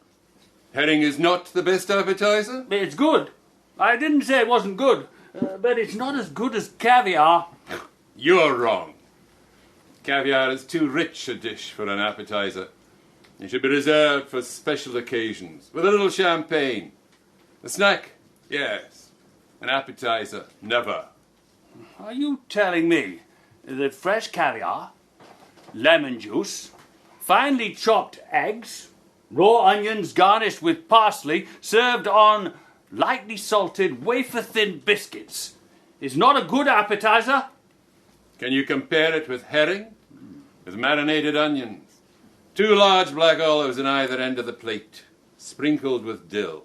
Herring is not the best appetizer? It's good. I didn't say it wasn't good, but it's not as good as caviar. You're wrong. Caviar is too rich a dish for an appetizer. It should be reserved for special occasions, with a little champagne. A snack? Yes. An appetizer? Never. Are you telling me that fresh caviar, lemon juice, finely chopped eggs, raw onions garnished with parsley, served on lightly salted wafer-thin biscuits is not a good appetizer? Can you compare it with herring? With marinated onions? 2 large black olives in either end of the plate, sprinkled with dill.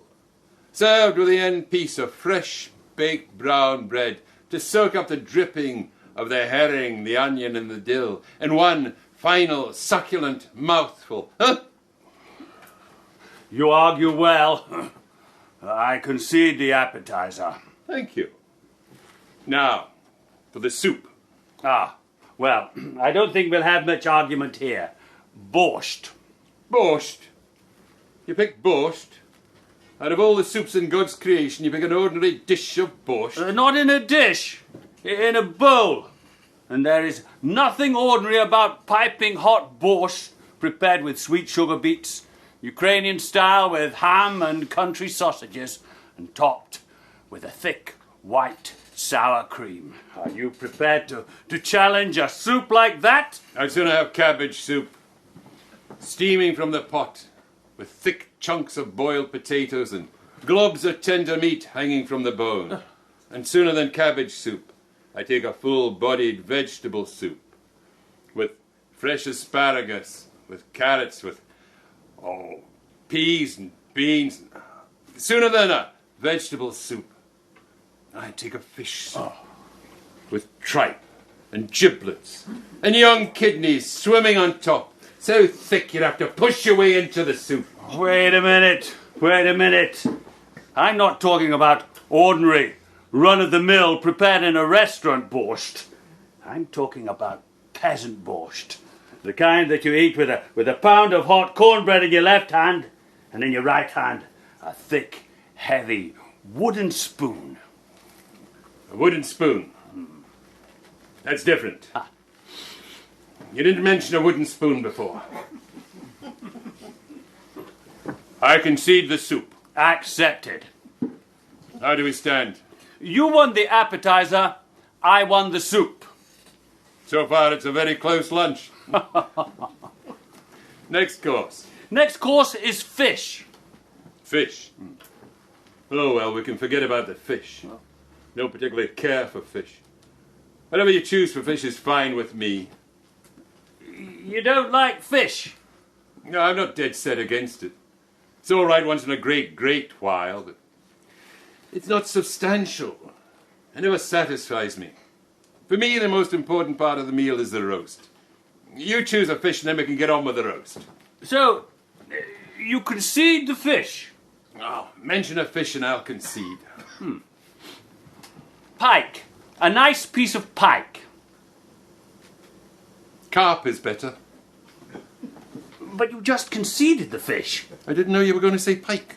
Served with the end piece of fresh baked brown bread to soak up the dripping of the herring, the onion and the dill, and one final succulent mouthful. Huh? You argue well. I concede the appetizer. Thank you. Now, for the soup. Well, I don't think we'll have much argument here. Borscht. Borscht. You pick borscht. Out of all the soups in God's creation, you pick an ordinary dish of borscht. Not in a dish. In a bowl. And there is nothing ordinary about piping hot borscht prepared with sweet sugar beets, Ukrainian style with ham and country sausages, and topped with a thick white sour cream. Are you prepared to challenge a soup like that? I'd sooner have cabbage soup, steaming from the pot, with thick chunks of boiled potatoes and globs of tender meat hanging from the bone. And sooner than cabbage soup, I take a full-bodied vegetable soup, with fresh asparagus, with carrots, with peas and beans. Sooner than a vegetable soup, I take a fish soup with tripe and giblets and young kidneys swimming on top, so thick you'd have to push your way into the soup. Wait a minute. I'm not talking about ordinary, run-of-the-mill, prepared in a restaurant borscht. I'm talking about peasant borscht. The kind that you eat with a pound of hot cornbread in your left hand, and in your right hand, a thick, heavy wooden spoon. A wooden spoon. That's different. You didn't mention a wooden spoon before. I concede the soup. Accepted. How do we stand? You won the appetizer, I won the soup. So far, it's a very close lunch. Next course. Next course is fish. Fish. Oh, well, we can forget about the fish. Don't particularly care for fish. Whatever you choose for fish is fine with me. You don't like fish? No, I'm not dead set against it. It's all right once in a great while, but it's not substantial. It never satisfies me. For me, the most important part of the meal is the roast. You choose a fish and then we can get on with the roast. So, you concede the fish? Oh, mention a fish and I'll concede. Pike. A nice piece of pike. Carp is better. But you just conceded the fish. I didn't know you were going to say pike.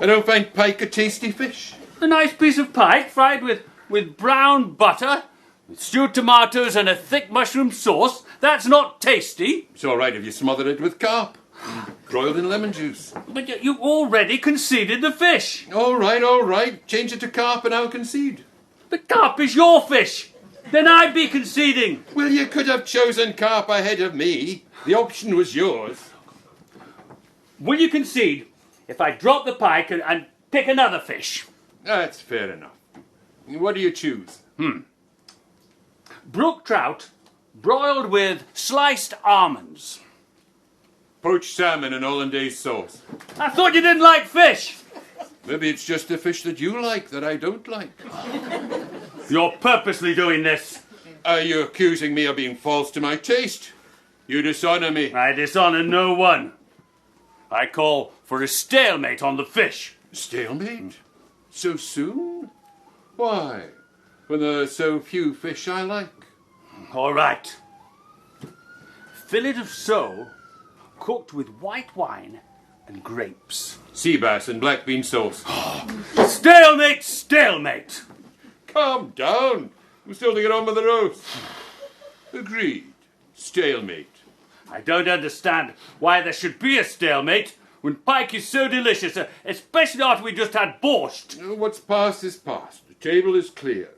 I don't find pike a tasty fish. A nice piece of pike fried with brown butter, With stewed tomatoes and a thick mushroom sauce? That's not tasty. It's all right if you smother it with carp. Broiled in lemon juice. But you already conceded the fish. All right. Change it to carp and I'll concede. But carp is your fish. Then I'd be conceding. Well, you could have chosen carp ahead of me. The option was yours. Will you concede if I drop the pike and pick another fish? That's fair enough. What do you choose? Brook trout broiled with sliced almonds. Poached salmon and hollandaise sauce. I thought you didn't like fish. Maybe it's just the fish that you like that I don't like. You're purposely doing this. Are you accusing me of being false to my taste? You dishonour me. I dishonour no one. I call for a stalemate on the fish. Stalemate? So soon? Why? When there are so few fish I like. All right. Fillet of sole cooked with white wine and grapes. Sea bass and black bean sauce. Stalemate, stalemate. Calm down. I'm still to get on with the roast. Agreed. Stalemate. I don't understand why there should be a stalemate when pike is so delicious, especially after we just had borscht. What's past is past. The table is cleared.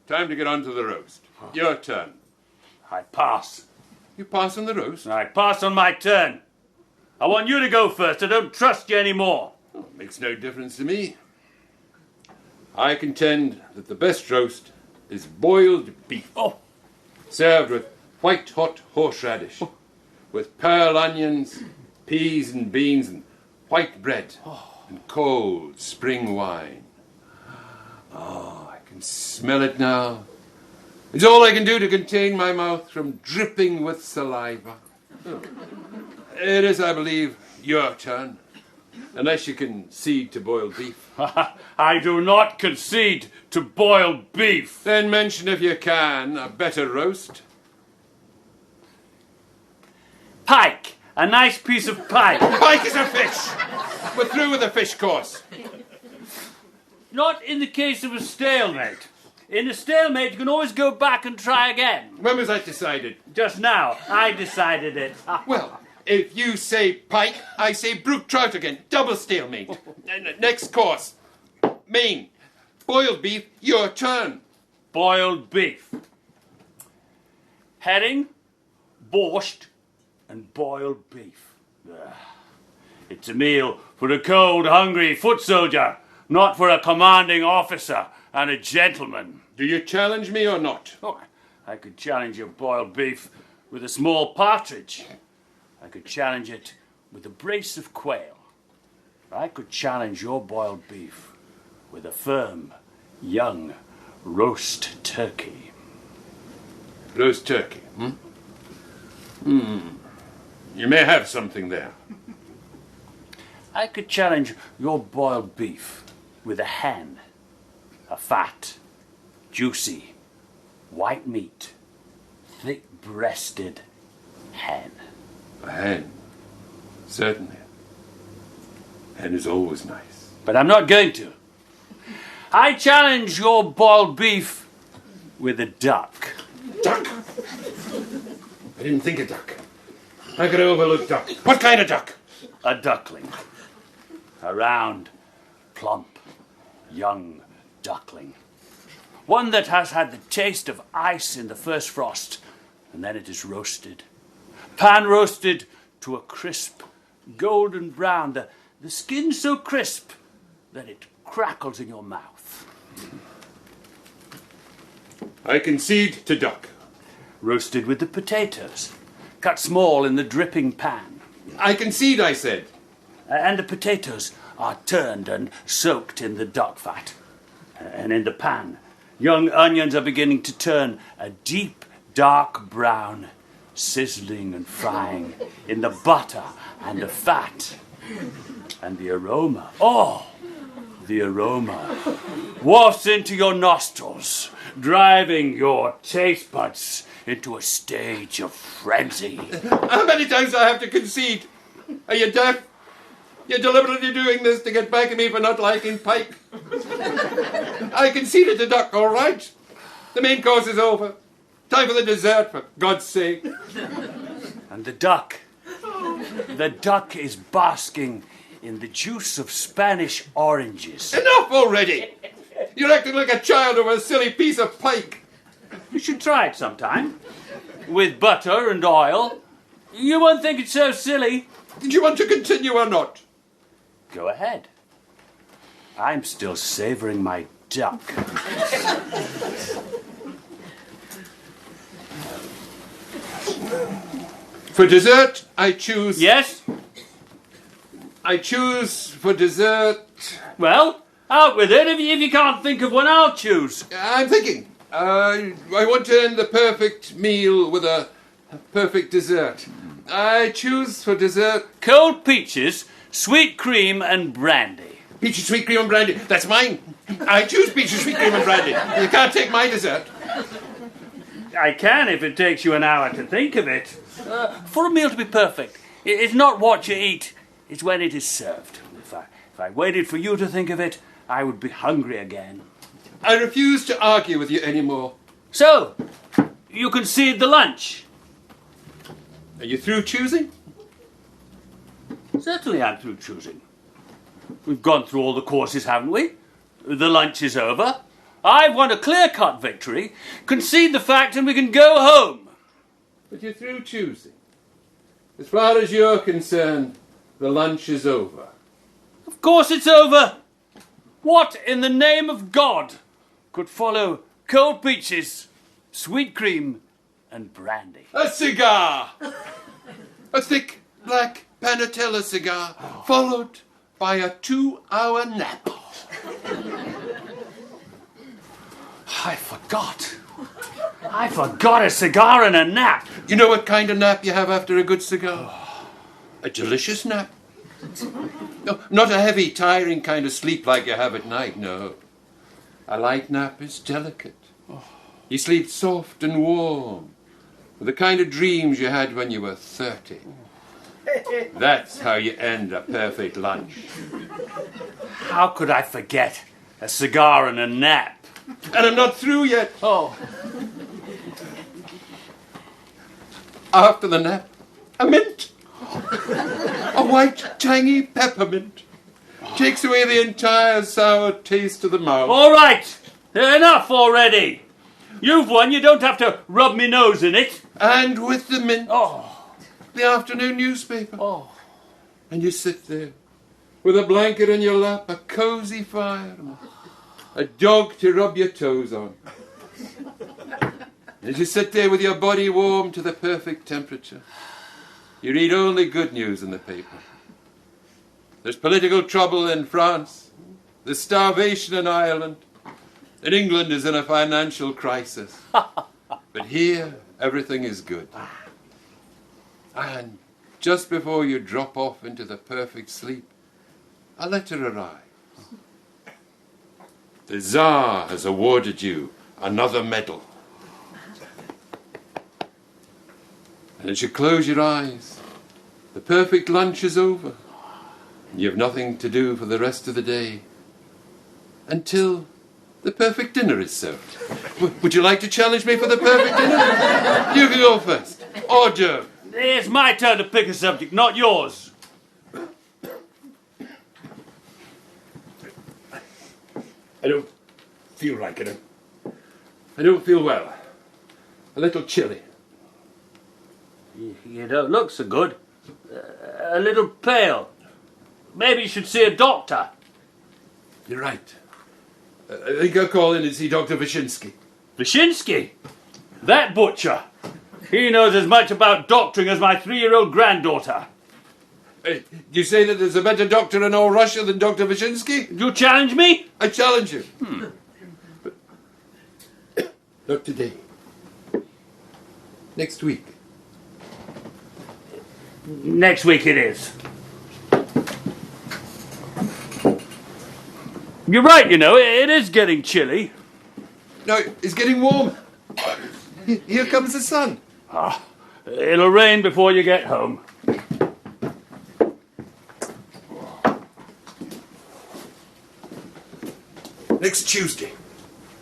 Time to get on to the roast. Your turn. I pass. You pass on the roast? I pass on my turn. I want you to go first. I don't trust you anymore. Oh, makes no difference to me. I contend that the best roast is boiled beef. Served with white hot horseradish. With pearl onions, peas and beans and white bread. And cold spring wine. Oh, I can smell it now. It's all I can do to contain my mouth from dripping with saliva. It is, I believe, your turn. Unless you concede to boiled beef. I do not concede to boiled beef. Then mention, if you can, a better roast. Pike. A nice piece of pike. Pike is a fish. We're through with the fish course. Not in the case of a stalemate. In a stalemate, you can always go back and try again. When was that decided? Just now. I decided it. Well, if you say pike, I say brook trout again. Double stalemate. Next course. Main. Boiled beef, your turn. Boiled beef. Herring, borscht, and boiled beef. It's a meal for a cold, hungry foot soldier, not for a commanding officer and a gentleman. Do you challenge me or not? Oh, I could challenge your boiled beef with a small partridge. I could challenge it with a brace of quail. I could challenge your boiled beef with a firm, young roast turkey. Roast turkey, You may have something there. I could challenge your boiled beef with a hen. A fat, juicy, white meat, thick-breasted hen. A hen. Certainly. Hen is always nice. But I'm not going to. I challenge your boiled beef with a duck. Duck? I didn't think of duck. How could I overlook duck? What kind of duck? A duckling. A round, plump, young duckling. One that has had the taste of ice in the first frost, and then it is roasted. Pan roasted to a crisp, golden brown. The skin so crisp that it crackles in your mouth. I concede to duck. Roasted with the potatoes, cut small in the dripping pan. I concede, I said. And the potatoes are turned and soaked in the duck fat. And in the pan, young onions are beginning to turn a deep, dark brown, sizzling and frying in the butter and the fat. And the aroma, the aroma wafts into your nostrils, driving your taste buds into a stage of frenzy. How many times do I have to concede? Are you deaf? You're deliberately doing this to get back at me for not liking pike. I conceded to duck, all right. The main course is over. Time for the dessert, for God's sake. And the duck. The duck is basking in the juice of Spanish oranges. Enough already! You're acting like a child over a silly piece of pike. You should try it sometime. With butter and oil. You won't think it's so silly. Did you want to continue or not? Go ahead. I'm still savouring my duck. For dessert, I choose... Yes? I choose for dessert... Well, out with it. If you can't think of one, I'll choose. I'm thinking. I want to end the perfect meal with a perfect dessert. I choose for dessert... Cold peaches, sweet cream and brandy. Peachy sweet cream and brandy. That's mine. I choose peachy sweet cream and brandy. You can't take my dessert. I can if it takes you an hour to think of it. For a meal to be perfect, it's not what you eat, it's when it is served. If I waited for you to think of it, I would be hungry again. I refuse to argue with you anymore. So, you concede the lunch? Are you through choosing? Certainly I'm through choosing. We've gone through all the courses, haven't we? The lunch is over. I've won a clear-cut victory. Concede the fact and we can go home. But you're through choosing. As far as you're concerned, the lunch is over. Of course it's over. What in the name of God could follow cold peaches, sweet cream and brandy? A cigar! A thick black Panatella cigar, followed by a 2-hour nap. I forgot. I forgot a cigar and a nap. You know what kind of nap you have after a good cigar? A delicious nap. No, not a heavy, tiring kind of sleep like you have at night, no. A light nap is delicate. You sleep soft and warm, with the kind of dreams you had when you were 30. That's how you end a perfect lunch. How could I forget a cigar and a nap? And I'm not through yet. Oh. After the nap, a mint. A white, tangy peppermint. Takes away the entire sour taste of the mouth. All right. Enough already. You've won. You don't have to rub me nose in it. And with the mint, Oh. the afternoon newspaper. Oh. And you sit there, with a blanket in your lap, a cosy fire, and a dog to rub your toes on. As you sit there with your body warm to the perfect temperature, you read only good news in the paper. There's political trouble in France. There's starvation in Ireland. And England is in a financial crisis. But here, everything is good. And just before you drop off into the perfect sleep, a letter arrives. The Tsar has awarded you another medal. And as you close your eyes, the perfect lunch is over. You have nothing to do for the rest of the day until the perfect dinner is served. Would you like to challenge me for the perfect dinner? You can go first. Hors d'oeuvre. It's my turn to pick a subject, not yours. I don't feel like it. I don't feel well. A little chilly. You don't look so good. A little pale. Maybe you should see a doctor. You're right. I think I'll call in and see Dr. Wyszynski. Wyszynski? That butcher. He knows as much about doctoring as my 3-year-old granddaughter. You say that there's a better doctor in all Russia than Dr. Wyszynski? You challenge me? I challenge you. But not today. Next week. Next week it is. You're right, you know, it is getting chilly. No, it's getting warm. Here comes the sun. It'll rain before you get home. Next Tuesday.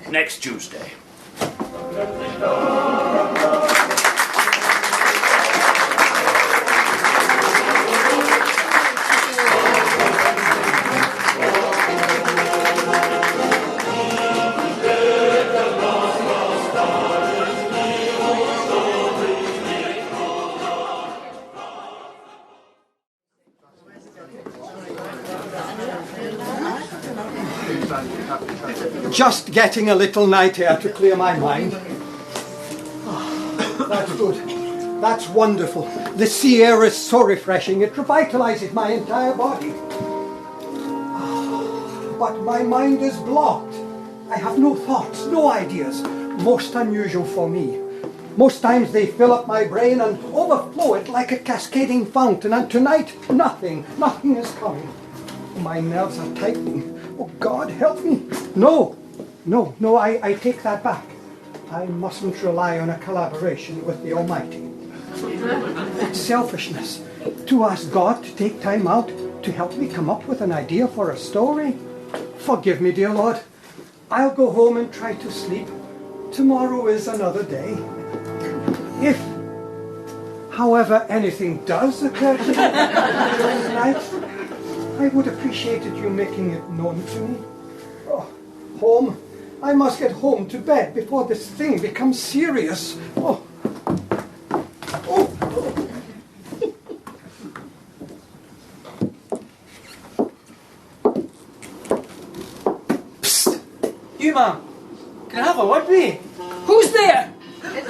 Next Tuesday. Just getting a little night air to clear my mind. That's good. That's wonderful. The sea air is so refreshing. It revitalizes my entire body. But my mind is blocked. I have no thoughts, no ideas. Most unusual for me. Most times they fill up my brain and overflow it like a cascading fountain. And tonight, nothing is coming. My nerves are tightening. Oh, God, help me. No, I take that back. I mustn't rely on a collaboration with the Almighty. It's selfishness to ask God to take time out to help me come up with an idea for a story. Forgive me, dear Lord. I'll go home and try to sleep. Tomorrow is another day. If, however, anything does occur to me tonight, I would appreciate you making it known to me. Oh, home. I must get home to bed before this thing becomes serious. Oh. Psst! You, ma'am. Can I have a word with you? Who's there?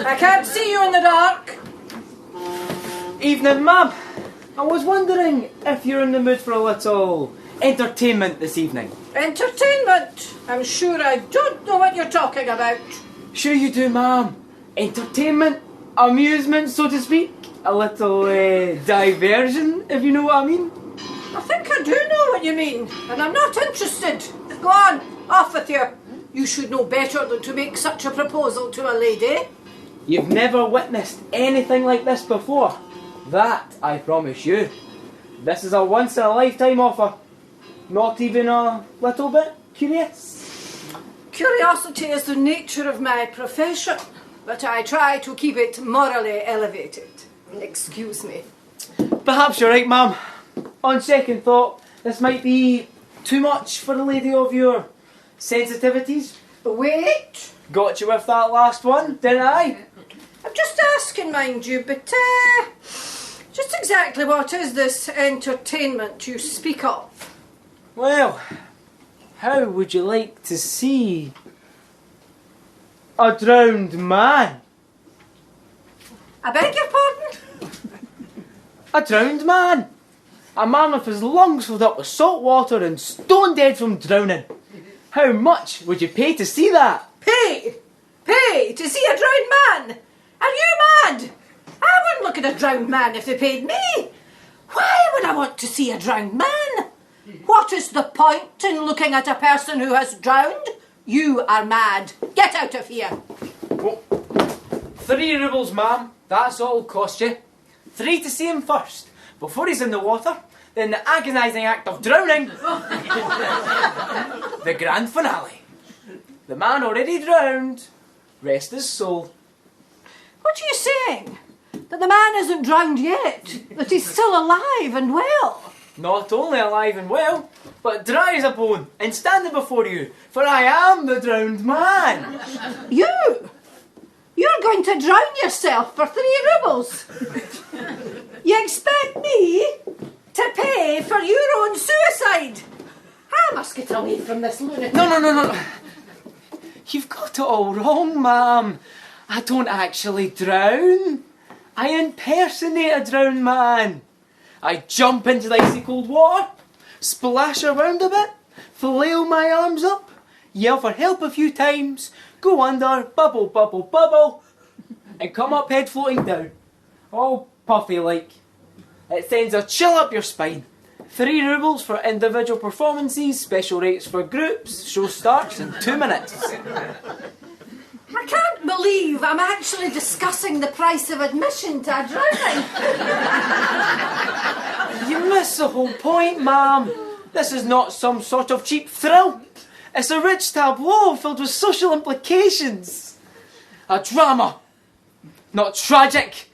I can't see you in the dark. Evening, ma'am. I was wondering if you're in the mood for a little entertainment this evening. Entertainment? I'm sure I don't know what you're talking about. Sure you do, ma'am. Entertainment, amusement, so to speak. A little diversion, if you know what I mean. I think I do know what you mean, and I'm not interested. Go on, off with you. You should know better than to make such a proposal to a lady. You've never witnessed anything like this before. That, I promise you. This is a once-in-a-lifetime offer. Not even a little bit curious? Curiosity is the nature of my profession, but I try to keep it morally elevated. Excuse me. Perhaps you're right, ma'am. On second thought, this might be too much for a lady of your sensitivities. Wait. Got you with that last one, didn't I? I'm just asking, mind you, but just exactly what is this entertainment you speak of? Well, how would you like to see a drowned man? I beg your pardon? A drowned man? A man with his lungs filled up with salt water and stone dead from drowning. How much would you pay to see that? Pay? Pay to see a drowned man? Are you mad? I wouldn't look at a drowned man if they paid me. Why would I want to see a drowned man? What is the point in looking at a person who has drowned? You are mad. Get out of here. Well, 3 rubles, ma'am. That's all it'll cost you. 3 to see him first, before he's in the water, then the agonising act of drowning. The grand finale. The man already drowned. Rest his soul. What are you saying? That the man isn't drowned yet? That he's still alive and well? Not only alive and well, but dry as a bone and standing before you, for I am the drowned man. You? You're going to drown yourself for 3 rubles? You expect me to pay for your own suicide? I must get away from this lunatic. No. You've got it all wrong, ma'am. I don't actually drown. I impersonate a drowned man. I jump into the icy cold water, splash around a bit, flail my arms up, yell for help a few times, go under, bubble, bubble, bubble, and come up head floating down. All puffy like. It sends a chill up your spine. 3 rubles for individual performances, special rates for groups, show starts in 2 minutes. I can't believe I'm actually discussing the price of admission to a drowning. You miss the whole point, ma'am. This is not some sort of cheap thrill. It's a rich tableau filled with social implications. A drama. Not tragic,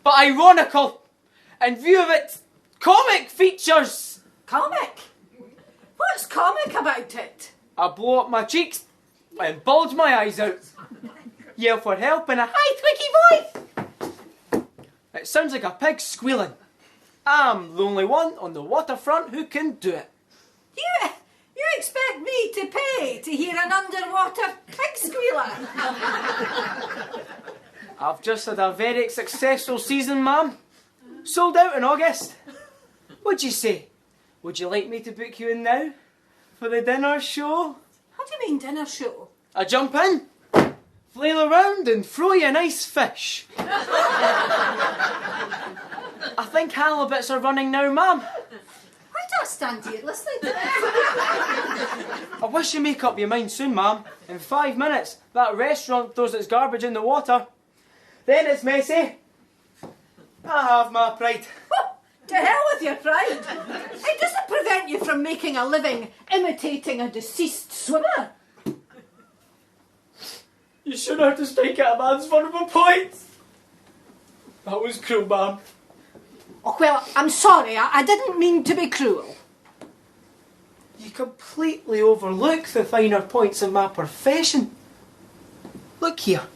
but ironical. In view of its comic features. Comic? What's comic about it? I blow up my cheeks and bulge my eyes out. Yell for help in a high, squeaky voice. It sounds like a pig squealing. I'm the only one on the waterfront who can do it. You expect me to pay to hear an underwater pig squealer? I've just had a very successful season, ma'am. Sold out in August. What'd you say? Would you like me to book you in now? For the dinner show? What do you mean, dinner show? I jump in, flail around and throw you a nice fish. I think halibuts are running now, ma'am. Why do I stand here listening to this? I wish you make up your mind soon, ma'am. In 5 minutes, that restaurant throws its garbage in the water. Then it's messy. I have my pride. To hell with your pride. It doesn't prevent you from making a living imitating a deceased swimmer. You shouldn't have to strike at a man's vulnerable points. That was cruel, ma'am. Oh, well, I'm sorry. I didn't mean to be cruel. You completely overlook the finer points of my profession. Look here.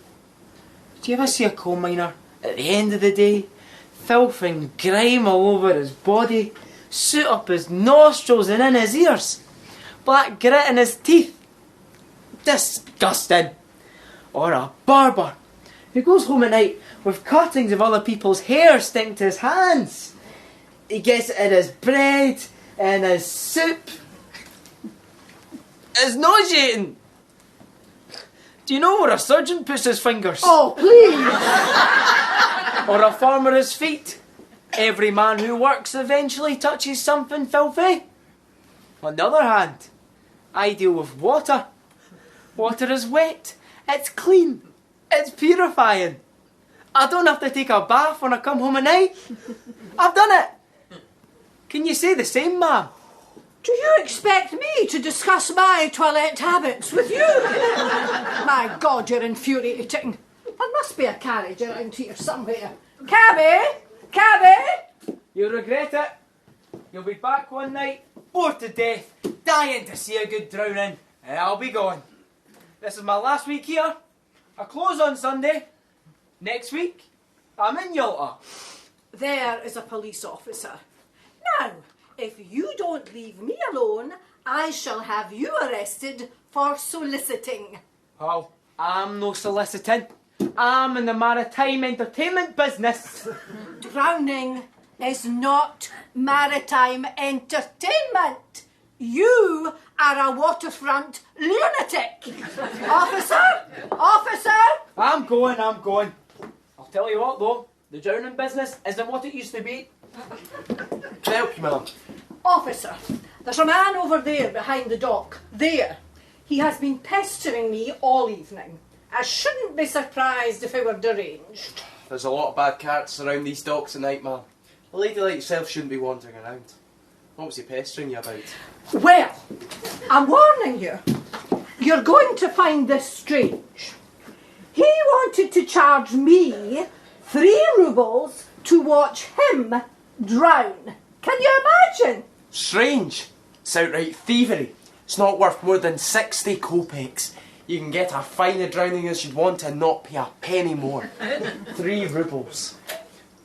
Do you ever see a coal miner at the end of the day? Filth and grime all over his body, soot up his nostrils and in his ears, black grit in his teeth. Disgusting. Or a barber who goes home at night with cuttings of other people's hair sticking to his hands. He gets it in his bread, in his soup. It's nauseating. Do you know where a surgeon puts his fingers? Oh, please! Or a farmer his feet? Every man who works eventually touches something filthy. On the other hand, I deal with water. Water is wet. It's clean. It's purifying. I don't have to take a bath when I come home at night. I've done it. Can you say the same, ma'am? Do you expect me to discuss my toilette habits with you? My God, you're infuriating. There must be a carriage around here somewhere. Cabby! Cabby! You'll regret it. You'll be back one night, bored to death, dying to see a good drowning, and I'll be gone. This is my last week here. I close on Sunday. Next week, I'm in Yalta. There is a police officer. Now, if you don't leave me alone, I shall have you arrested for soliciting. Oh, I'm no soliciting. I'm in the maritime entertainment business. Drowning is not maritime entertainment. You are a waterfront lunatic. Officer! Officer! I'm going. I'll tell you what though, the drowning business isn't what it used to be. Can I help you, madam? Officer, there's a man over there behind the dock. There. He has been pestering me all evening. I shouldn't be surprised if it were deranged. There's a lot of bad cats around these docks at night, ma'am. A lady like yourself shouldn't be wandering around. What was he pestering you about? Well, I'm warning you. You're going to find this strange. He wanted to charge me 3 rubles to watch him drown. Can you imagine? Strange. It's outright thievery. It's not worth more than 60 kopecks. You can get a finer drowning as you'd want and not pay a penny more. 3 rubles.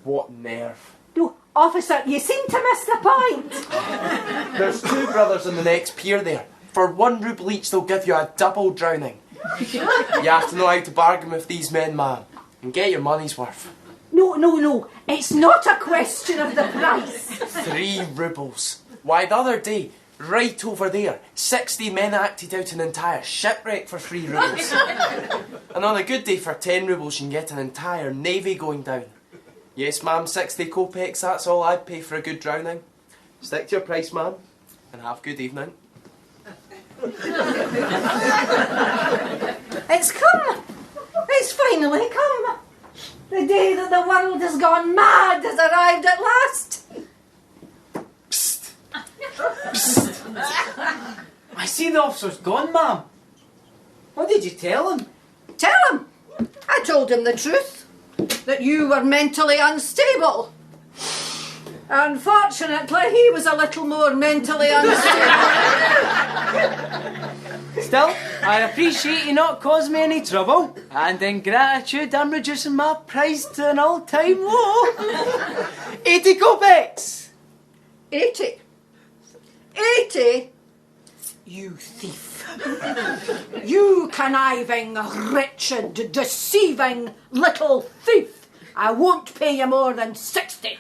What nerve. No, officer, you seem to miss the point. There's 2 brothers on the next pier there. For 1 ruble each, they'll give you a double drowning. You have to know how to bargain with these men, ma'am, and get your money's worth. No. It's not a question of the price. 3 rubles. Why, the other day, right over there, 60 men acted out an entire shipwreck for 3 rubles. And on a good day, for 10 rubles, you can get an entire navy going down. Yes, ma'am, 60 kopecks, that's all I'd pay for a good drowning. Stick to your price, ma'am, and have a good evening. It's come. It's finally come. The day that the world has gone mad has arrived at last. Psst. Psst. I see the officer's gone, ma'am. What did you tell him? Tell him. I told him the truth, that you were mentally unstable. Unfortunately, he was a little more mentally unstable. Still, I appreciate you not causing me any trouble, and in gratitude, I'm reducing my price to an all-time low. 80 kopecks! 80. 80? You thief. You conniving, wretched, deceiving little thief. I won't pay you more than 60.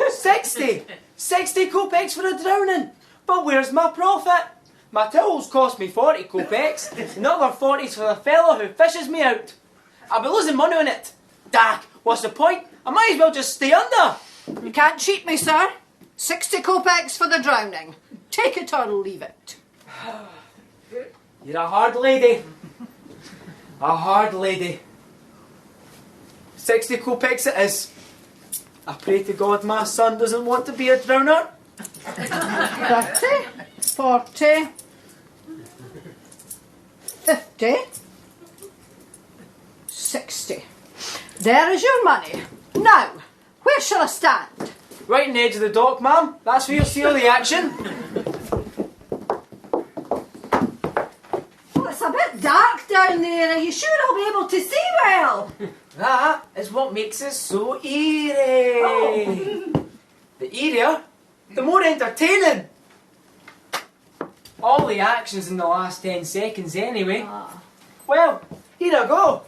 60? 60 kopecks for a drowning? But where's my profit? My towels cost me 40 kopecks, another 40's for the fellow who fishes me out. I'll be losing money on it. Dag, what's the point? I might as well just stay under. You can't cheat me, sir. 60 kopecks for the drowning. Take it or leave it. You're a hard lady. A hard lady. 60 kopecks it is. I pray to God my son doesn't want to be a drowner. 30, 40, 50, 60. There is your money. Now, where shall I stand? Right on the edge of the dock, ma'am. That's where you'll see all the action. Well, it's a bit dark down there. Are you sure I'll be able to see well? That is what makes it so eerie. Oh. The eerier, the more entertaining. All the action's in the last 10 seconds anyway. Well, here I go.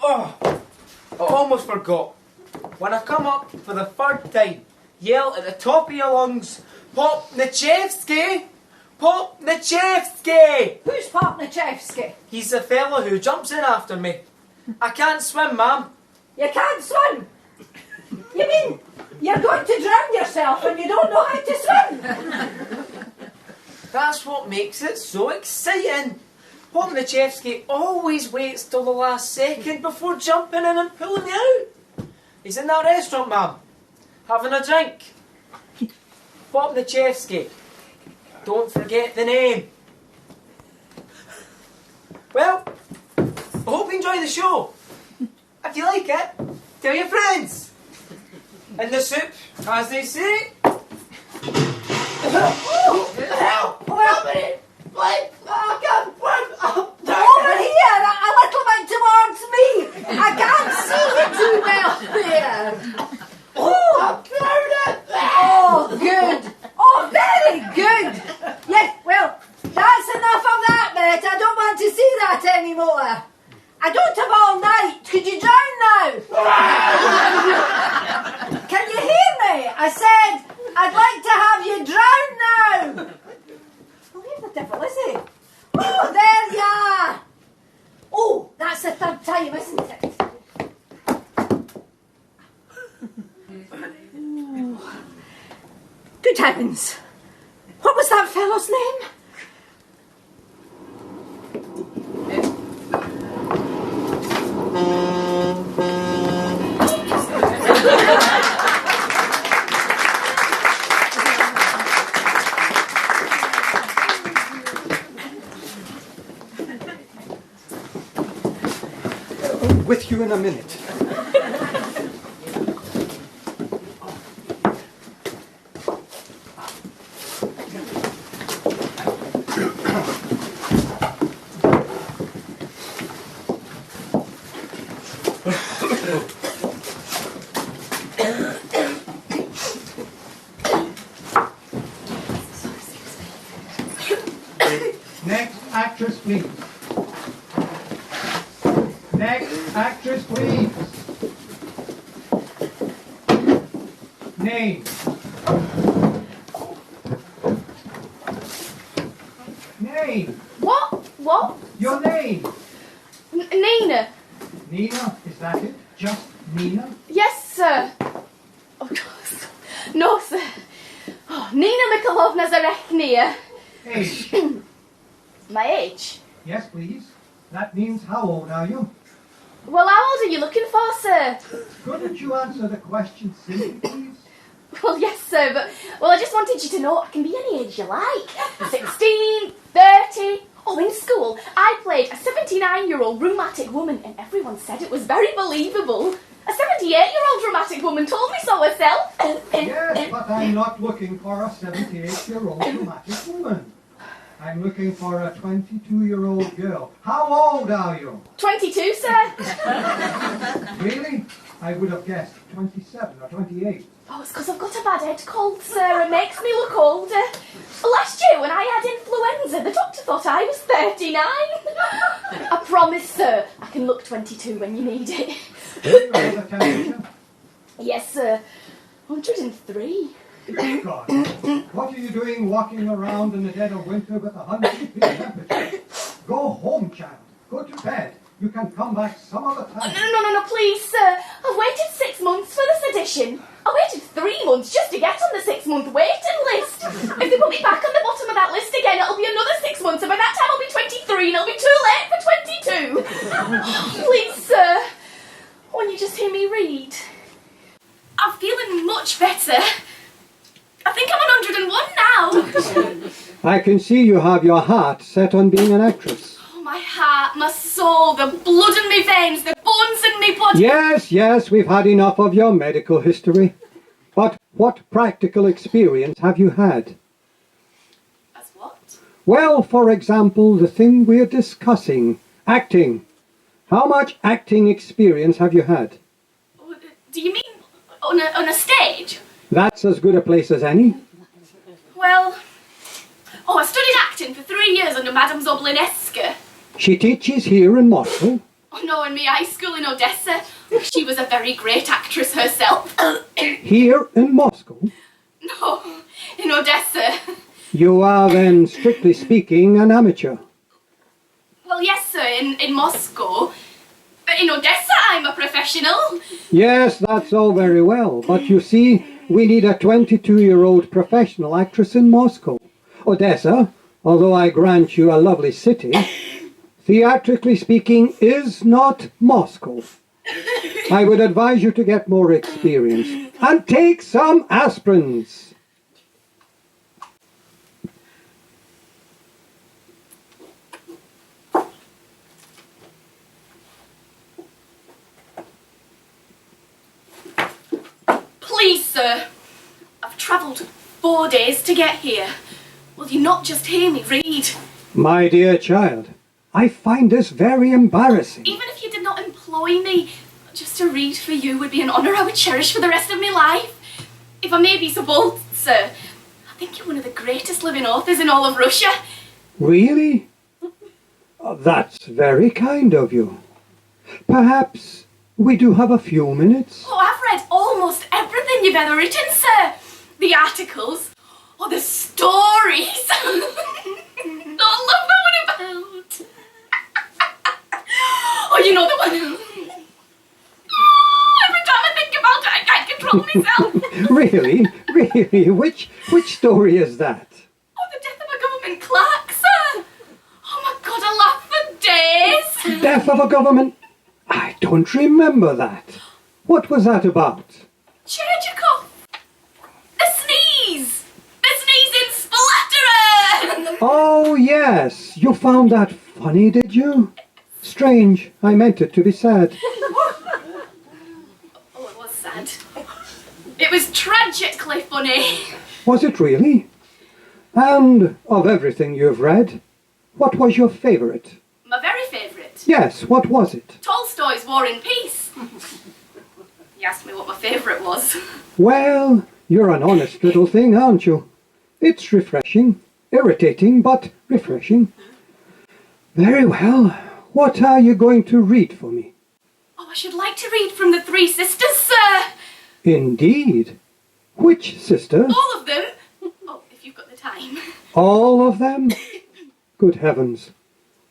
Oh, I almost forgot. When I come up for the third time, yell at the top of your lungs, Popnichevsky! Popnichevsky! Who's Popnichevsky? He's the fellow who jumps in after me. I can't swim, ma'am. You can't swim? You mean you're going to drown yourself and you don't know how to swim? That's what makes it so exciting. Popnichevsky always waits till the last second before jumping in and pulling me out. He's in that restaurant, ma'am, having a drink. Popnichevsky. Don't forget the name. Well, I hope you enjoy the show. If you like it, tell your friends. In the soup, as they say. Over here, a little bit towards me. I can't see you too well there. Oh, oh, good. Oh, very good. Yes, well, that's enough of that bit. I don't want to see that anymore. I don't have all night. Could you drown now? Can you hear me? I said, I'd like to have you drown now. Oh, where the devil is he? Oh, there you are. Oh, that's the third time, isn't it? Oh. Good heavens. What was that fellow's name? With you in a minute. Next actress, please. Next actress, please. Name. Name. What? Your name. Nina. Nina, is that it? Just Nina? Yes, sir. Oh, no, sir. Oh, Nina Mikhailovna Zarechnia. Age. My age? Yes, please. That means how old are you? Well, how old are you looking for, sir? Couldn't you answer the question simply, please? Well, yes, sir, but... Well, I just wanted you to know I can be any age you like. 16, 30... Oh, in school, I played a 17 79-year-old rheumatic woman, and everyone said it was very believable. A 78-year-old rheumatic woman told me so herself. Yes, but I'm not looking for a 78-year-old rheumatic woman. I'm looking for a 22-year-old girl. How old are you? 22, sir. Really? I would have guessed 27 or 28. Oh, it's because I've got a bad head cold, sir. It makes me look older. Last year, when I had influenza, the doctor thought I was 39. I promise, sir, I can look 22 when you need it. The temperature? Yes, sir. 103. God. What are you doing walking around in the dead of winter with 100 degree temperature? Go home, child. Go to bed. You can come back some other time. No, please, sir. I've waited 6 months for this edition. I waited 3 months just to get on the 6-month waiting list. If they put me back on the bottom of that list again, it'll be another 6 months, and by that time I'll be 23, and it'll be too late for 22. Please, sir, won't you just hear me read? I'm feeling much better. I think I'm on 101 now. I can see you have your heart set on being an actress. Oh, my heart, my soul, the blood in my veins, the bones in my body. Yes, we've had enough of your medical history. But what practical experience have you had? As what? Well, for example, the thing we're discussing, acting. How much acting experience have you had? Do you mean on a stage? That's as good a place as any. Well, I studied acting for 3 years under Madame Zoblineska. She teaches here in Moscow. Oh no, in my high school in Odessa. She was a very great actress herself. Here in Moscow? No, in Odessa. You are then, strictly speaking, an amateur. Well, yes, sir, in Moscow. But in Odessa, I'm a professional. Yes, that's all very well. But you see, we need a 22-year-old professional actress in Moscow. Odessa, although I grant you a lovely city, theatrically speaking, is not Moscow. I would advise you to get more experience and take some aspirins. Please, sir. I've travelled 4 days to get here. Will you not just hear me read? My dear child, I find this very embarrassing. Even if you did not employ me, just to read for you would be an honour I would cherish for the rest of my life. If I may be so bold, sir, I think you're one of the greatest living authors in all of Russia. Really? That's very kind of you. Perhaps we do have a few minutes. Oh, I've read almost everything you've ever written, sir. The articles, or the stories. I love that one about. Oh, you know the one. Every time I think about it, I can't control myself. Really? Which story is that? Oh, the death of a government clerk, sir. Oh my God, I laugh for days. Death of a government? I don't remember that. What was that about? Chirchikov. The sneeze. The sneezing splatterer. Oh, yes. You found that funny, did you? Strange. I meant it to be sad. Oh, it was sad. It was tragically funny. Was it really? And of everything you've read, what was your favourite? My very favourite. Yes, what was it? Tolstoy's War and Peace. You asked me what my favourite was. Well, you're an honest little thing, aren't you? It's refreshing. Irritating, but refreshing. Very well. What are you going to read for me? Oh, I should like to read from the Three Sisters, sir. Indeed. Which sister? All of them. Oh, if you've got the time. All of them? Good heavens.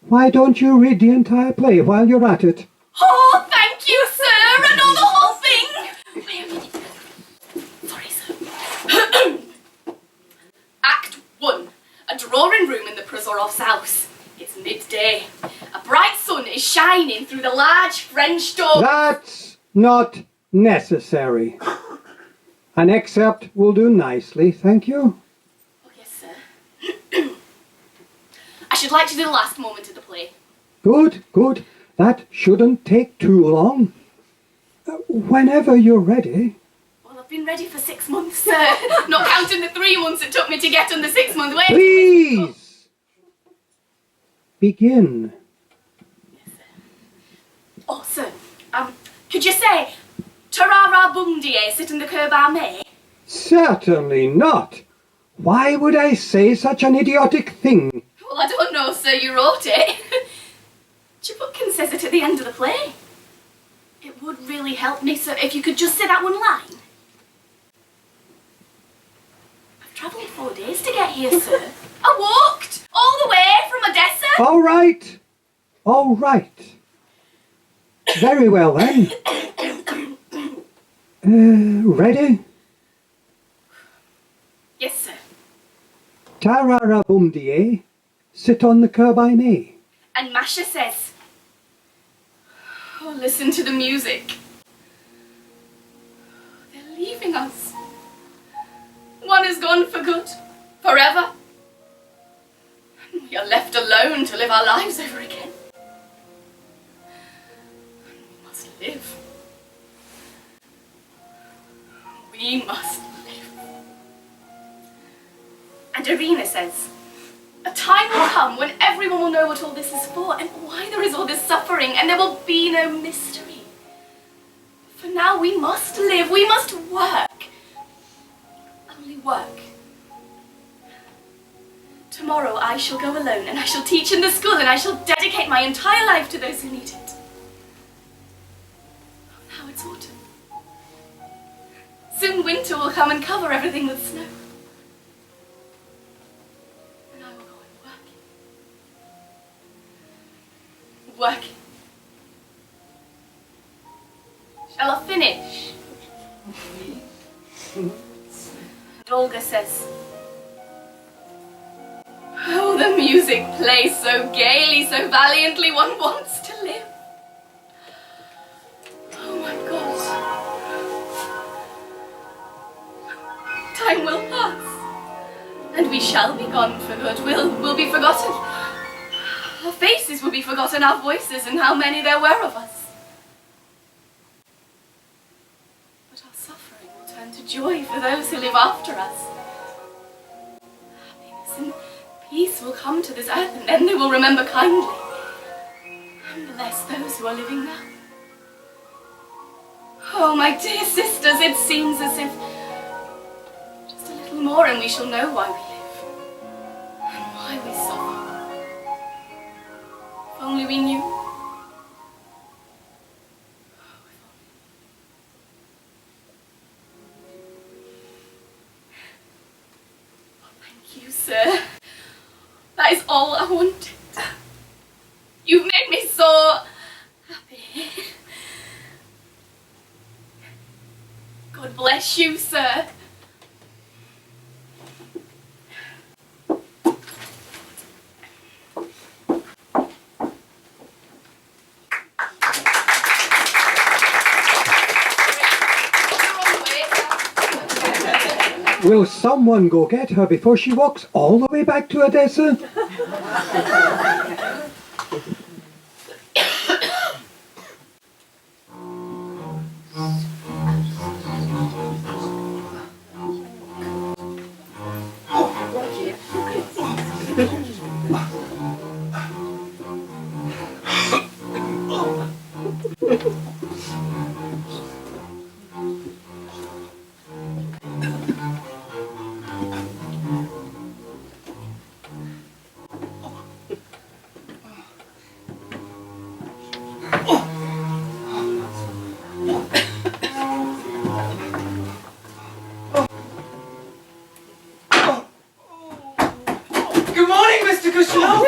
Why don't you read the entire play while you're at it? Oh, thank you, sir. I know the whole thing. Wait a minute. Sorry, sir. Act 1. A drawing room in the Prozorov's house. It's midday. A bright sun is shining through the large French door. That's not necessary. An excerpt will do nicely, thank you. Oh, yes, sir. I should like to do the last moment of the play. Good, good. That shouldn't take too long. Whenever you're ready. Well, I've been ready for 6 months, sir. Not counting the 3 months it took me to get on the 6-month wait. Please! Begin. Oh, sir, could you say, Tarara Bumdie, sit in the curb à me? Certainly not. Why would I say such an idiotic thing? Well, I don't know, sir, you wrote it. Chiputkin says it at the end of the play. It would really help me, sir, if you could just say that one line. I've travelled 4 days to get here, sir. I walked all the way from Odessa. All right. All right. Very well then. Ready? Yes, sir. Tarara Bumdie, sit on the curb I may. And Masha says, oh, listen to the music. They're leaving us. One is gone for good, forever. And we are left alone to live our lives over again. We must live. We must live. And Irina says, a time will come when everyone will know what all this is for and why there is all this suffering, and there will be no mystery. For now we must live, we must work. Only work. Tomorrow I shall go alone and I shall teach in the school and I shall dedicate my entire life to those who need it. Now it's autumn. Soon winter will come and cover everything with snow. And I will go on working. Working. Shall I finish? And Olga says, oh, the music plays so gaily, so valiantly, one wants to live. Oh my God. Time will pass, and we shall be gone for good. We'll be forgotten. Our faces will be forgotten, our voices, and how many there were of us. But our suffering will turn to joy for those who live after us. Happiness and peace will come to this earth, and then they will remember kindly and bless those who are living now. Oh, my dear sisters, it seems as if just a little more and we shall know why we live and why we suffer. If only we knew. Oh, thank you, sir. That is all I wanted. You've made me so happy. God bless you, sir. Will someone go get her before she walks all the way back to Odessa? Good morning, Mr. Kushner.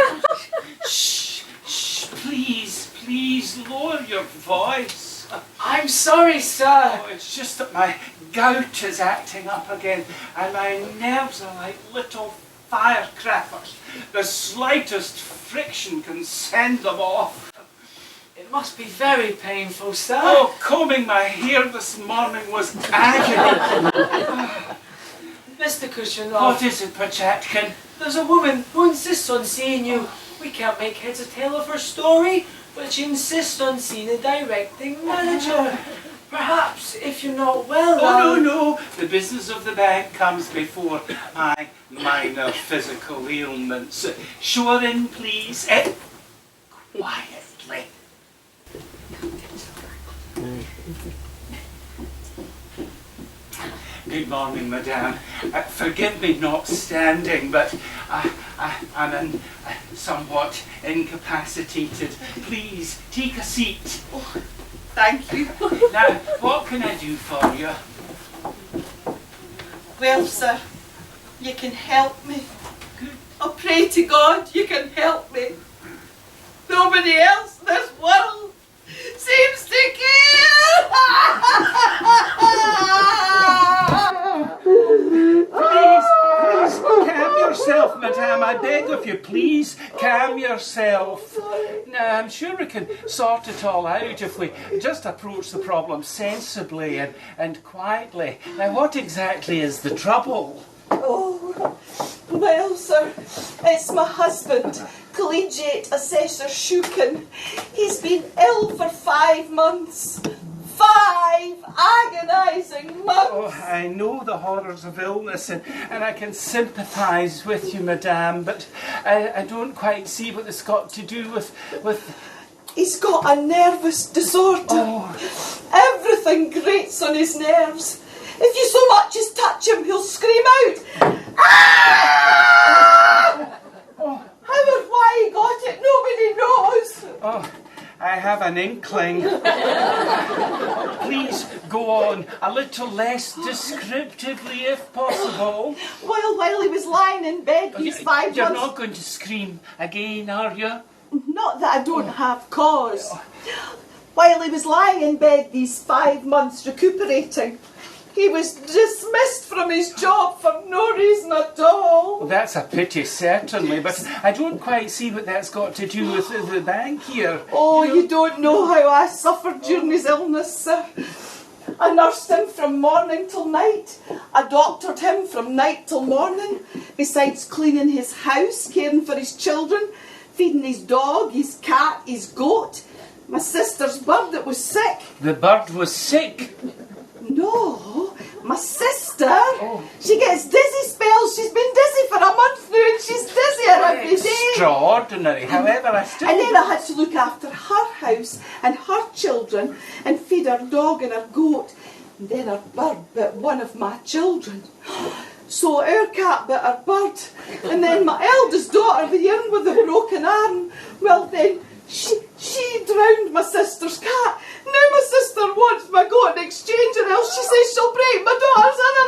Shh, please lower your voice. I'm sorry, sir. Oh, it's just that my gout is acting up again and my nerves are like little firecrackers. The slightest friction can send them off. It must be very painful, sir. Oh, combing my hair this morning was agony. Mr. Kushner. What is it, Pachatkin? There's a woman who insists on seeing you. We can't make heads or tail of her story, but she insists on seeing a directing manager. Perhaps, if you're not well... Oh, no. The business of the bank comes before my minor physical ailments. Show her in, please. Quietly. Good morning, madame. Forgive me not standing, but I'm somewhat incapacitated. Please, take a seat. Oh, thank you. Now, what can I do for you? Well, sir, you can help me. I pray to God you can help me. Nobody else in this world seems to care. Please, calm yourself, madame. I beg of you, please, calm yourself. Now, I'm sure we can sort it all out if we just approach the problem sensibly and quietly. Now, what exactly is the trouble? Oh, well, sir, it's my husband, Collegiate Assessor Shukin. He's been ill for 5 months. 5 agonising months. Oh, I know the horrors of illness and I can sympathise with you, madame, but I don't quite see what it's got to do with... He's got a nervous disorder. Oh. Everything grates on his nerves. If you so much as touch him, he'll scream out. Ah! Oh. How or why he got it, nobody knows. Oh, I have an inkling. Please go on, a little less descriptively if possible. Well, while he was lying in bed these 5 months... You're not going to scream again, are you? Not that I don't have cause. While he was lying in bed these 5 months recuperating, he was dismissed from his job for no reason at all. Well, that's a pity, certainly, but I don't quite see what that's got to do with the bank here. Oh, you don't know how I suffered during his illness, sir. I nursed him from morning till night. I doctored him from night till morning, besides cleaning his house, caring for his children, feeding his dog, his cat, his goat, my sister's bird that was sick. The bird was sick? No, my sister. She gets dizzy spells. She's been dizzy for a month now and she's dizzier every day. Extraordinary. However, I still... And then I had to look after her house and her children and feed her dog and her goat. And then her bird bit one of my children. So our cat bit her bird. And then my eldest daughter, the young with the broken arm, well then, she drowned my sister's cat. Now my sister wants my goat in exchange, or else she says she'll break my daughter's other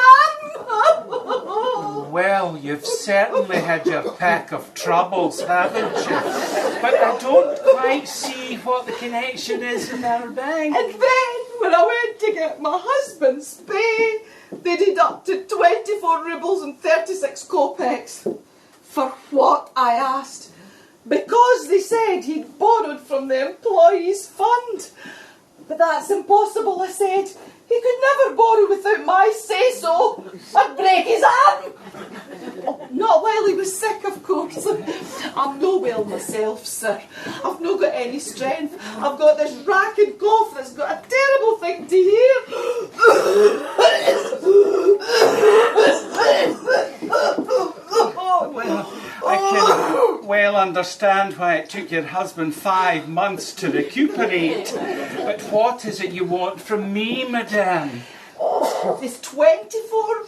arm. Well, you've certainly had your pack of troubles, haven't you? But I don't quite see what the connection is in our bank. And then, when I went to get my husband's pay, they deducted 24 rubles and 36 kopecks. For what, I asked? Because they said he'd borrowed from the employees' fund. But that's impossible, I said. He could never borrow without my say-so. I'd break his arm. Oh, not while he was sick, of course. I'm no well myself, sir. I've not got any strength. I've got this racking cough that's got a terrible thing to hear. Well, I can well understand why it took your husband 5 months to recuperate. But what is it you want from me, madame? Oh, there's 24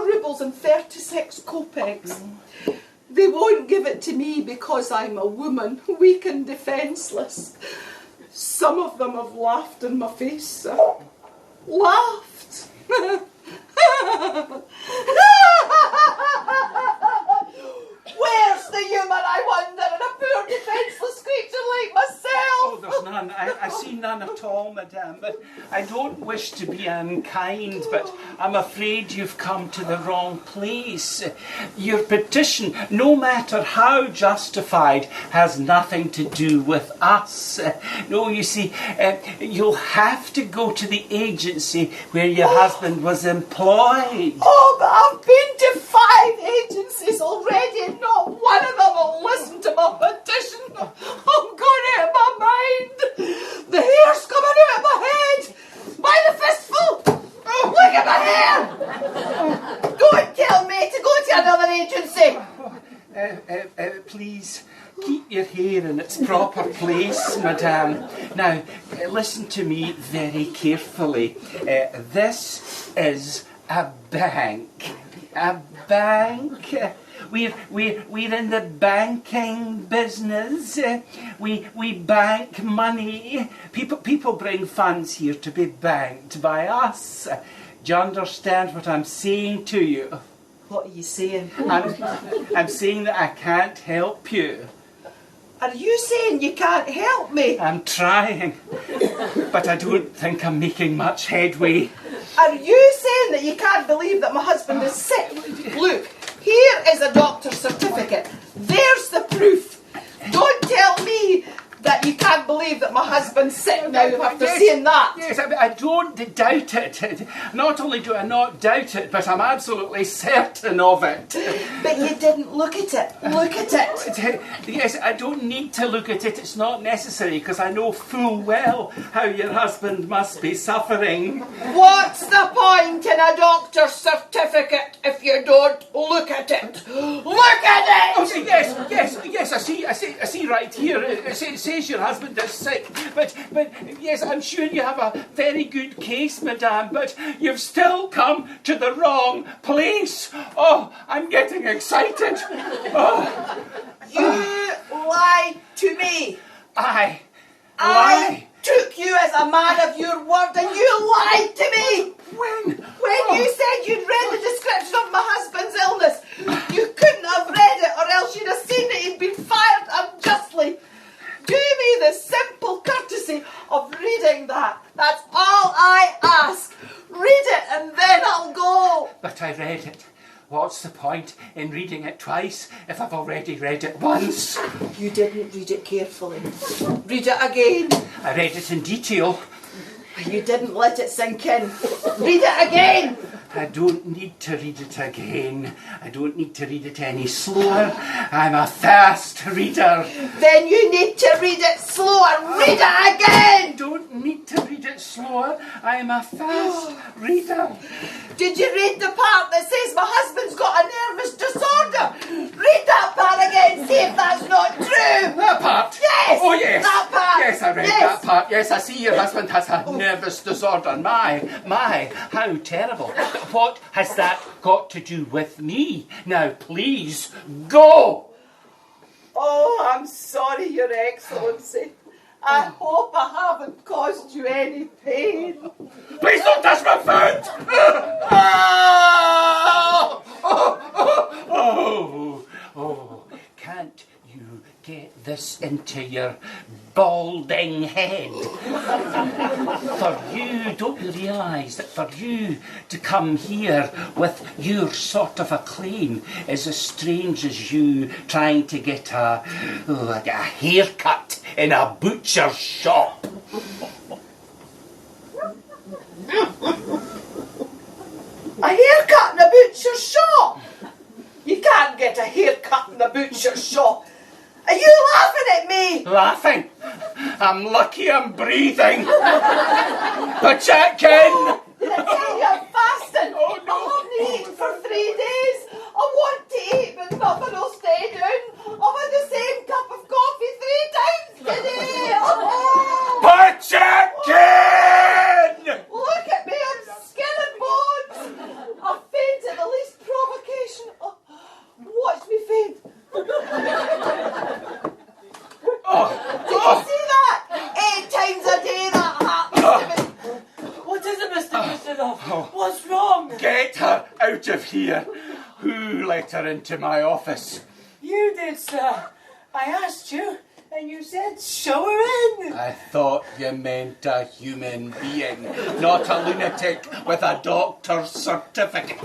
rubles and 36 kopecks. They won't give it to me because I'm a woman, weak and defenceless. Some of them have laughed in my face, sir. Laughed. Where's the humour, I wonder, in a poor defenceless creature like myself? Oh, there's none. none. I see none at all, madame. But I don't wish to be unkind, but I'm afraid you've come to the wrong place. Your petition, no matter how justified, has nothing to do with us. No, you see, you'll have to go to the agency where your husband was employed. Oh, but I've been to 5 agencies already and not one of them will listen to my petition. I'm going out of my mind. The hair's coming out of my head. By the fistful. Look at my hair. Don't tell me to go to another agency. Please, keep your hair in its proper place, madame. Now, listen to me very carefully. This is a bank. A bank. We're in the banking business. We bank money. People bring funds here to be banked by us. Do you understand what I'm saying to you? What are you saying? I'm saying that I can't help you. Are you saying you can't help me? I'm trying, but I don't think I'm making much headway. Are you saying that you can't believe that my husband is sick? Look, here is a doctor's certificate. There's the proof. Don't tell me that you can't believe that my husband's sick now after seeing that. Yes, I don't doubt it. Not only do I not doubt it, but I'm absolutely certain of it. But you didn't look at it. Look at it. Yes, I don't need to look at it. It's not necessary because I know full well how your husband must be suffering. What's the point in a doctor's certificate if you don't look at it? Look at it! Oh, yes, I see right here. It says your husband is sick, but yes, I'm sure you have a very good case, madame, but you've still come to the wrong place. Oh, I'm getting excited. Oh. You lied to me. I took you as a man of your word and you lied to me. When you said you'd read the description of my husband's illness, you couldn't have read it or else you'd have seen that he'd been fired unjustly. Do me the simple courtesy of reading that. That's all I ask. Read it and then I'll go. But I read it. What's the point in reading it twice if I've already read it once? You didn't read it carefully. Read it again. I read it in detail. You didn't let it sink in. Read it again. I don't need to read it again. I don't need to read it any slower. I'm a fast reader. Then you need to read it slower. Read it again. Don't need to read it slower. I'm a fast reader. Did you read the part that says my husband's got a nervous disorder? Read that part again, see if that's not true. That part? Yes. Oh, yes. That part. Yes, I read that part. Yes, I see your husband has a nervous disorder. My, how terrible. What has that got to do with me? Now, please, go! Oh, I'm sorry, Your Excellency. I hope I haven't caused you any pain. Please don't touch my foot! Oh, can't you get this into your balding head? Don't you realise that for you to come here with your sort of a claim is as strange as you trying to get a haircut in a butcher's shop? A haircut in a butcher's shop? You can't get a haircut in a butcher's shop. Are you laughing at me? Laughing? I'm lucky I'm breathing. The chicken! Did I tell you I'm fasting? Oh, no. I haven't eaten for 3 days. I want to eat, but nothing will stay down. I've had the same cup of coffee 3 times today. Oh. The chicken! Look at me, I'm skin and bones. I faint at the least provocation. Oh, watch me faint. Did you see that? 8 times a day that happens to me. What is it, Mr. Gustavo? What's wrong? Get her out of here. Who let her into my office? You did, sir. I asked you, and you you said show her in. I thought you meant a human being, not a lunatic with a doctor's certificate.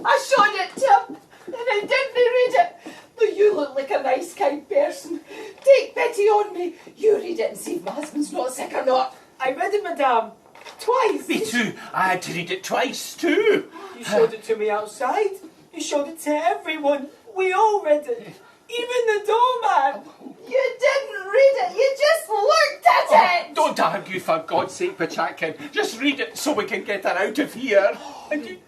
I showed it to him, and he didn't read it. Though you look like a nice, kind person. Take pity on me. You read it and see if my husband's not sick or not. I read it, madame. Twice. Me too. I had to read it twice too. You showed it to me outside. You showed it to everyone. We all read it. Even the doorman. You didn't read it. You just looked at it. Don't argue, for God's sake, Pachackin. Just read it so we can get her out of here. And you...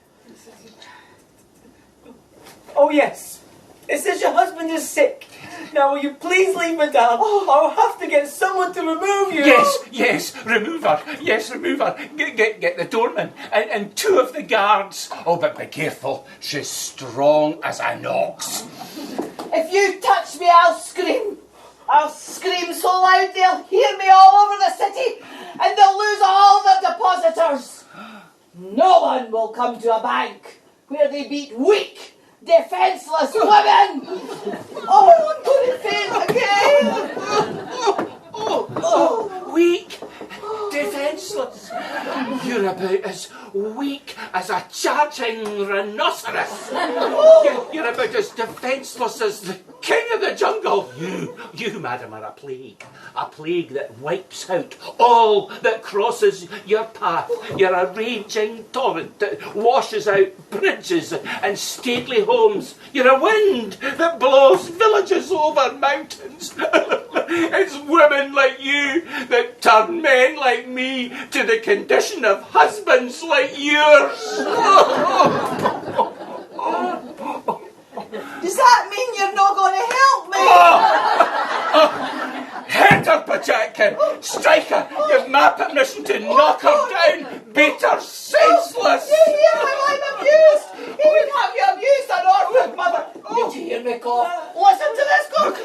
Oh, yes. It says your husband is sick. Now, will you please leave, madame? I'll have to get someone to remove you. Yes, remove her. Yes, remove her. Get the doorman and two of the guards. Oh, but be careful. She's strong as an ox. If you touch me, I'll scream. I'll scream so loud they'll hear me all over the city, and they'll lose all their depositors. No one will come to a bank where they beat weak, defenceless women. Oh, I'm going to faint again. Weak, defenceless. You're about as weak as a charging rhinoceros. You're about as defenceless as the king of the jungle. You, madam, are a plague that wipes out all that crosses your path. You're a raging torrent that washes out bridges and stately homes. You're a wind that blows villages over mountains. It's women like you that turn men like me to the condition of husbands like yours. Does that mean you're not going to help me? Hit her, Pachackin! Strike her! Give my permission to knock her down! Beat her senseless! You hear how I'm abused? He would have you abused an orphan mother. Did you hear me cough? Listen to this cough.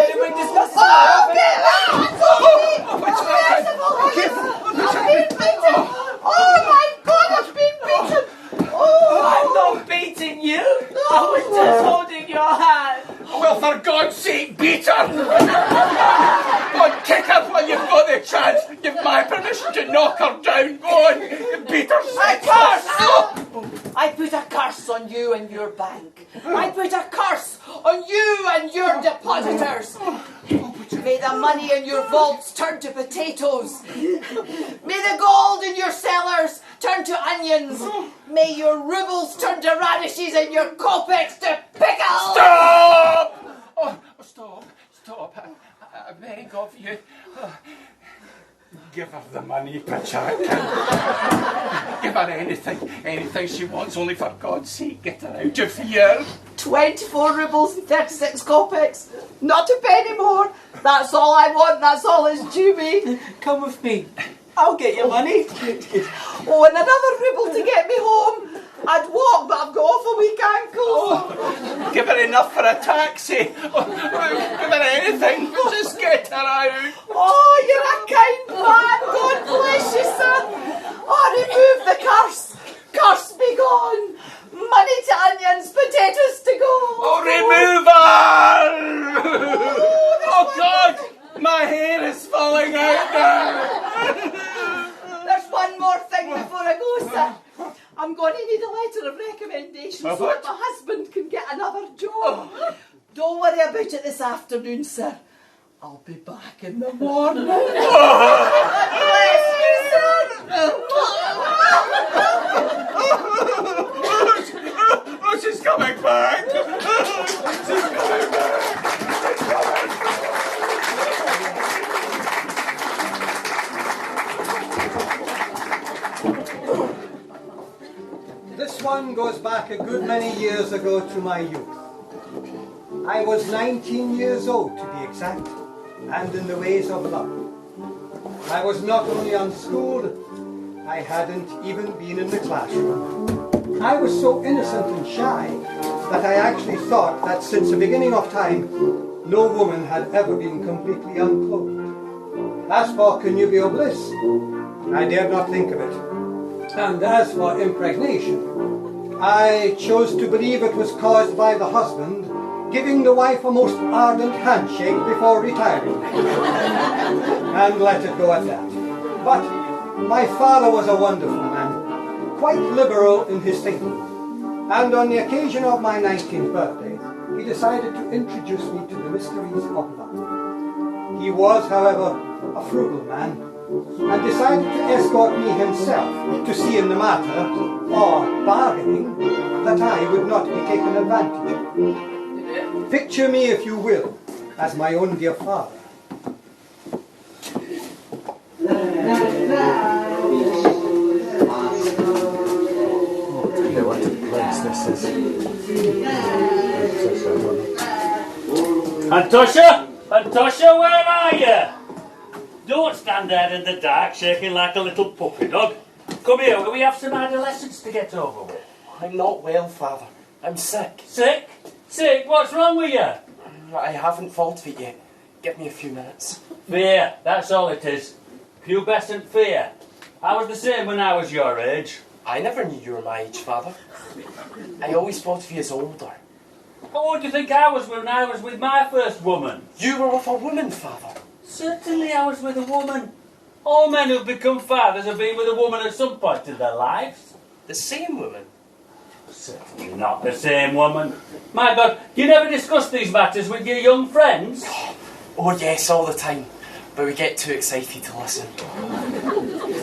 Did we discuss this? I've been beaten. Oh my God, I've been beaten. I'm not beating you. I was just holding your hand. Well, for God's sake, beat her! Go on, kick her while you've got the chance. Give my permission to knock her down. Go on, beat her senseless. I put a curse on you and your bank. I put a curse on you and your depositors. May the money in your vaults turn to potatoes. May the gold in your cellars turn to onions. May your rubles turn to radishes and your kopecks to pickles. Stop! Oh, stop. I beg of you. Give her the money, Pachackin. Give her anything she wants, only for God's sake, get her out of here. 24 rubles and 36 kopecks. Not a penny more. That's all I want, that's all it's due me. Come with me. I'll get your money. Oh, and another ruble to get me home. I'd walk, but I've got awful weak ankles. Give her enough for a taxi. Give her anything, just get her out. Oh, you're a kind man. God bless you, sir. Oh, remove the curse. Curse be gone. Money to onions, potatoes to go. Oh, remove her! Oh, God, my hair is falling out now. There's one more thing before I go, sir. I'm going to need a letter of recommendation so that my husband can get another job. Don't worry about it this afternoon, sir. I'll be back in the morning. God bless you, sir. Oh, she's coming back. She's coming back. This one goes back a good many years ago to my youth. I was 19 years old, to be exact, and in the ways of love. I was not only unschooled, I hadn't even been in the classroom. I was so innocent and shy that I actually thought that since the beginning of time, no woman had ever been completely unclothed. As for connubial bliss, I dared not think of it. And as for impregnation, I chose to believe it was caused by the husband giving the wife a most ardent handshake before retiring. And let it go at that. But my father was a wonderful man, quite liberal in his thinking. And on the occasion of my 19th birthday, he decided to introduce me to the mysteries of love. He was, however, a frugal man, and decided to escort me himself to see in the matter, or bargaining, that I would not be taken advantage of. Picture me, if you will, as my own dear father. What a place this is. Antosha, where are you? Don't stand there in the dark shaking like a little puppy dog. Come here, we have some adolescence to get over with. I'm not well, Father. I'm sick. Sick? Sick? What's wrong with you? I haven't thought of it yet. Give me a few minutes. Fear, that's all it is. Pubescent fear. I was the same when I was your age. I never knew you were my age, Father. I always thought of you as older. But what do you think I was when I was with my first woman? You were with a woman, Father. Certainly I was with a woman. All men who've become fathers have been with a woman at some point in their lives. The same woman? Certainly not the same woman. My God, you never discuss these matters with your young friends? Oh yes, all the time. But we get too excited to listen.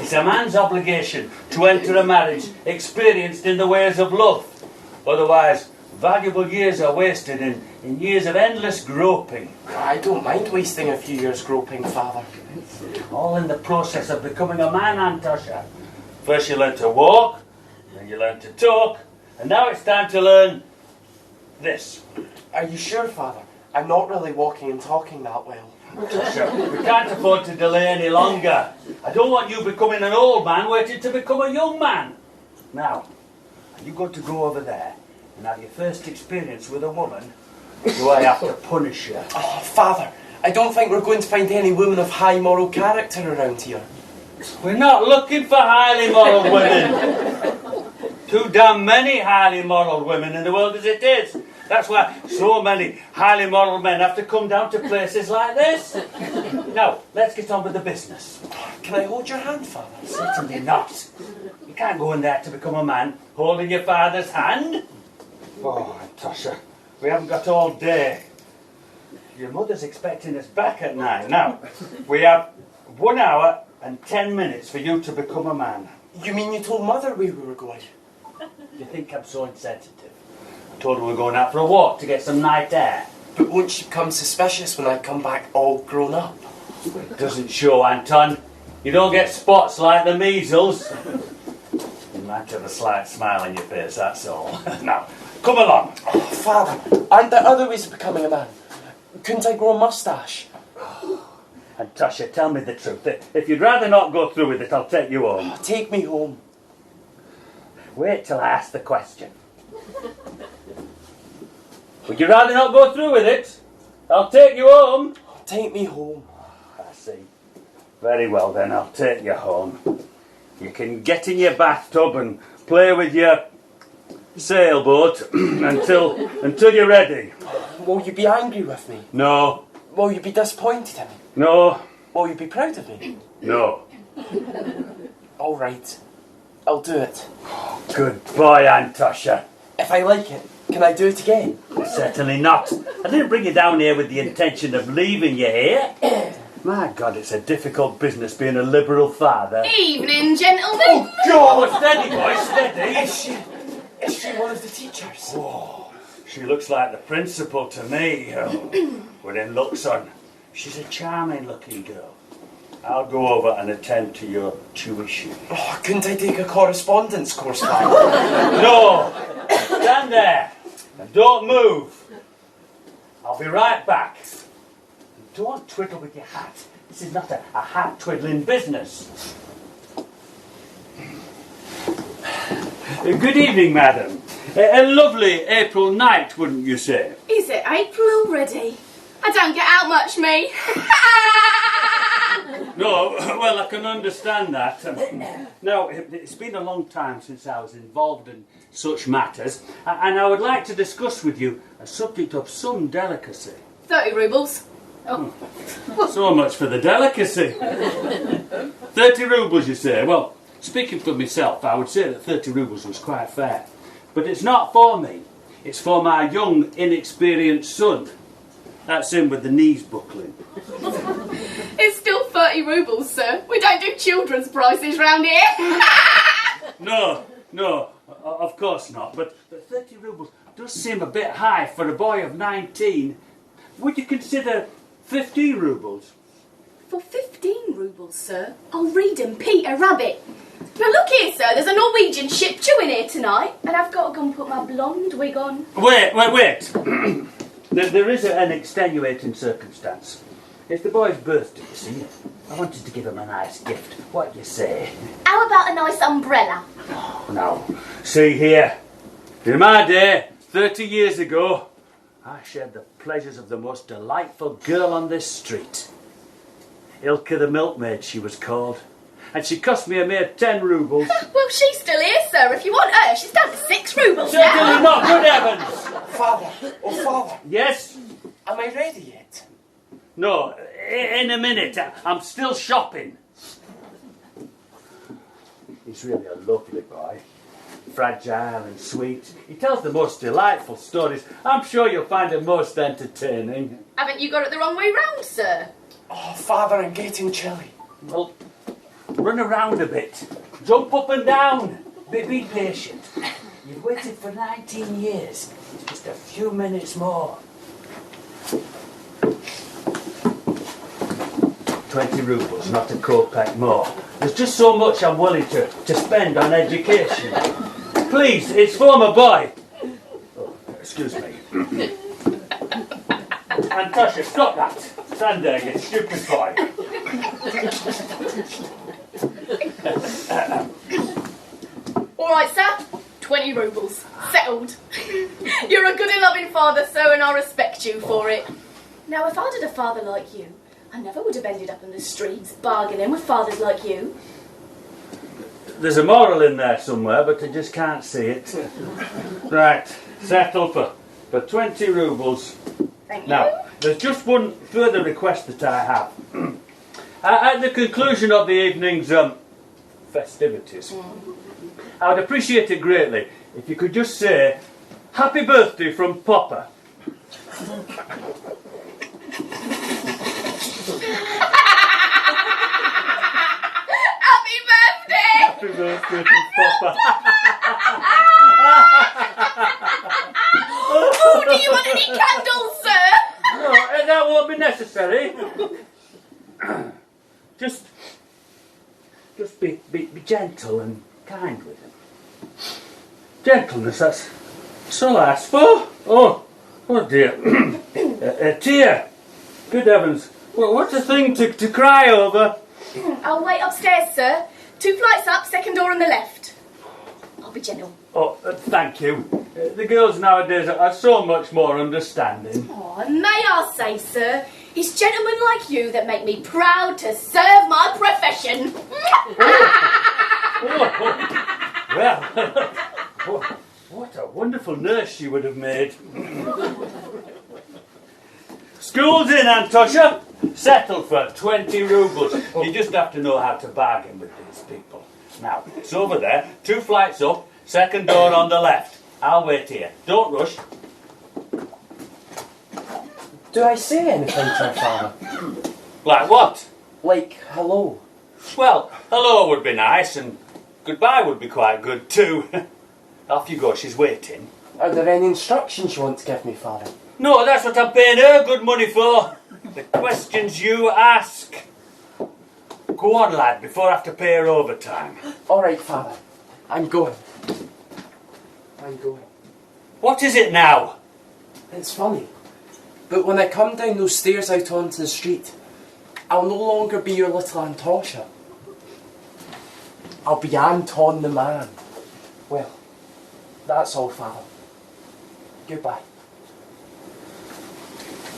It's a man's obligation to enter a marriage experienced in the ways of love. Otherwise, valuable years are wasted in years of endless groping. I don't mind wasting a few years groping, Father. All in the process of becoming a man, Antosha. First you learn to walk, then you learn to talk, and now it's time to learn this. Are you sure, Father? I'm not really walking and talking that well. Antosha, we can't afford to delay any longer. I don't want you becoming an old man waiting to become a young man. Now, are you going to go over there and have your first experience with a woman? Do I have to punish you? Oh, Father, I don't think we're going to find any women of high moral character around here. We're not looking for highly moral women. Too damn many highly moral women in the world as it is. That's why so many highly moral men have to come down to places like this. Now, let's get on with the business. Can I hold your hand, Father? Certainly not. You can't go in there to become a man holding your father's hand. Oh, Antosha, we haven't got all day. Your mother's expecting us back at 9. Now, we have 1 hour and 10 minutes for you to become a man. You mean you told Mother where we were going? You think I'm so insensitive? I told her we were going out for a walk to get some night air. But won't she become suspicious when I come back all grown up? It doesn't show, Anton. You don't get spots like the measles. You might have a slight smile on your face, that's all. Now, come along. Oh, Father, aren't there other ways of becoming a man? Couldn't I grow a moustache? Antosha, tell me the truth. If you'd rather not go through with it, I'll take you home. Oh, take me home. Wait till I ask the question. Would you rather not go through with it? I'll take you home. Oh, take me home. I see. Very well then, I'll take you home. You can get in your bathtub and play with your sailboat until you're ready. Will you be angry with me? No. Will you be disappointed in me? No. Will you be proud of me? No. All right. I'll do it. Good boy, Antosha. If I like it, can I do it again? Certainly not. I didn't bring you down here with the intention of leaving you here. My God, it's a difficult business being a liberal father. Evening, gentlemen. Oh, God! Steady, boy, steady. Is she one of the teachers? Oh, she looks like the principal to me. Oh, within looks on. She's a charming-looking girl. I'll go over and attend to your tuition. Oh, couldn't I take a correspondence course, Father? No! Stand there and don't move. I'll be right back. Don't twiddle with your hat. This is not a hat-twiddling business. Good evening, madam. A lovely April night, wouldn't you say? Is it April already? I don't get out much, me. No, well, I can understand that. Now, it's been a long time since I was involved in such matters, and I would like to discuss with you a subject of some delicacy. 30 rubles. So much for the delicacy. 30 rubles, you say? Well, speaking for myself, I would say that 30 rubles was quite fair. But it's not for me. It's for my young, inexperienced son. That's him with the knees buckling. It's still 30 rubles, sir. We don't do children's prices round here. No, of course not. But 30 rubles does seem a bit high for a boy of 19. Would you consider 15 rubles? For 15 rubles, sir, I'll read him Peter Rabbit. Now look here, sir, there's a Norwegian ship due in here tonight, and I've got to go and put my blonde wig on. Wait. There is an extenuating circumstance. It's the boy's birthday, you see. I wanted to give him a nice gift. What do you say? How about a nice umbrella? Now, see here. In my day, 30 years ago, I shared the pleasures of the most delightful girl on this street. Ilka the milkmaid, she was called. And she cost me a mere 10 rubles. Well, she's still here, sir. If you want her, she's down to 6 rubles Certainly now. not, good heavens! Father, oh father, Yes? am I ready yet? No, in a minute. I'm still shopping. He's really a lovely boy. Fragile and sweet. He tells the most delightful stories. I'm sure you'll find him most entertaining. Haven't you got it the wrong way round, sir? Oh, father, I'm getting chilly. Well, run around a bit. Jump up and down. Be patient. You've waited for 19 years. Just a few minutes more. 20 rubles, not a kopeck more. There's just so much I'm willing to spend on education. Please, it's for my boy. Oh, excuse me. Antasha, stop that. Stand there, you stupid boy. All right, sir. 20 rubles. Settled. You're a good and loving father, sir, and I respect you for it. Now, if I'd had a father like you, I never would have ended up in the streets bargaining with fathers like you. There's a moral in there somewhere, but I just can't see it. Right, settle for 20 rubles. Thank you. Now, there's just one further request that I have. At the conclusion of the evening's festivities, I would appreciate it greatly if you could just say, "Happy birthday from Papa." Happy birthday! Happy birthday from Papa. Oh, do you want any candles, sir? No, that won't be necessary. Just be gentle and kind with him. Gentleness, that's all I ask for. Oh dear. A tear. Good heavens. Well, what's a thing to cry over? I'll wait upstairs, sir. 2 flights up, second door on the left. I'll be gentle. Oh, thank you. The girls nowadays are so much more understanding. Oh, and may I say, sir, it's gentlemen like you that make me proud to serve my profession. Well, what a wonderful nurse she would have made. School's in, Antosha. Settle for 20 rubles. You just have to know how to bargain with these people. Now, it's over there. 2 flights up, second door on the left. I'll wait here. Don't rush. Do I say anything to her, father? Like what? Like, hello? Well, hello would be nice, and goodbye would be quite good too. Off you go, she's waiting. Are there any instructions you want to give me, father? No, that's what I'm paying her good money for. The questions you ask. Go on, lad, before I have to pay her overtime. All right, father. I'm going. What is it now? It's funny, but when I come down those stairs out onto the street, I'll no longer be your little Antosha. I'll be Anton the man. Well, that's all, father. Goodbye.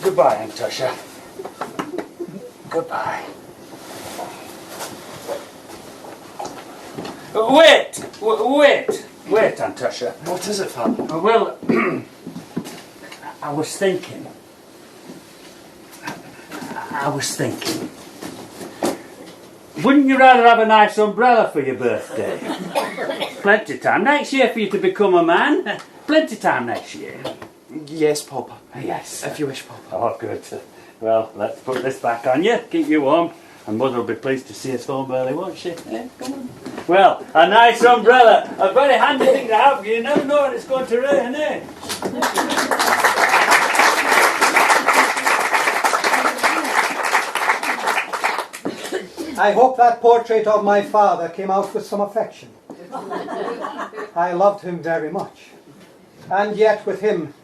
Goodbye, Antosha. Goodbye. Wait, Antusha. What is it, Father? Well, I was thinking. Wouldn't you rather have a nice umbrella for your birthday? Plenty time next year for you to become a man. Plenty time next year. Yes, Papa. Yes. If you wish, Papa. Oh, good. Well, let's put this back on you. Keep you warm. And Mother will be pleased to see us home early, won't she? Yeah, come on. Well, a nice umbrella. A very handy thing to have. You never know when it's going to rain, eh? I hope that portrait of my father came out with some affection. I loved him very much. And yet with him,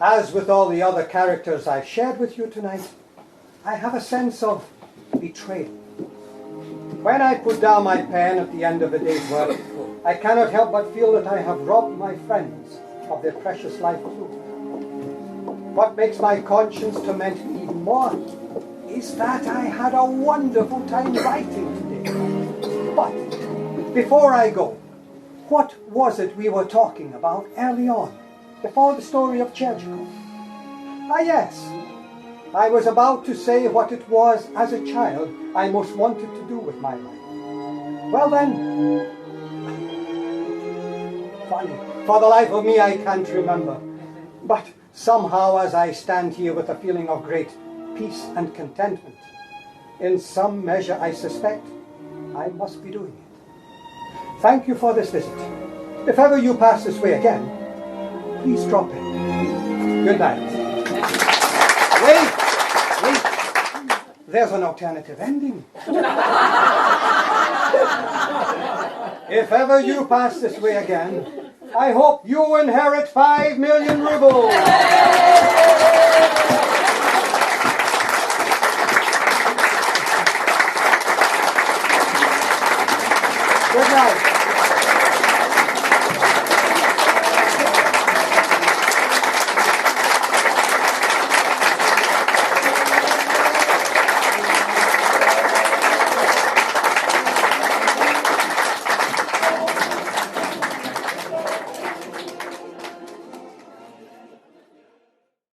as with all the other characters I've shared with you tonight, I have a sense of betrayal. When I put down my pen at the end of a day's work, I cannot help but feel that I have robbed my friends of their precious life too. What makes my conscience torment me even more is that I had a wonderful time writing today. But before I go, what was it we were talking about early on, before the story of Cherchikov? Ah yes, I was about to say what it was as a child I most wanted to do with my life. Well then, funny, for the life of me I can't remember. But somehow as I stand here with a feeling of great peace and contentment, in some measure I suspect I must be doing it. Thank you for this visit. If ever you pass this way again, please drop in. Good night. Wait! There's an alternative ending. If ever you pass this way again, I hope you inherit 5 million rubles. Good night.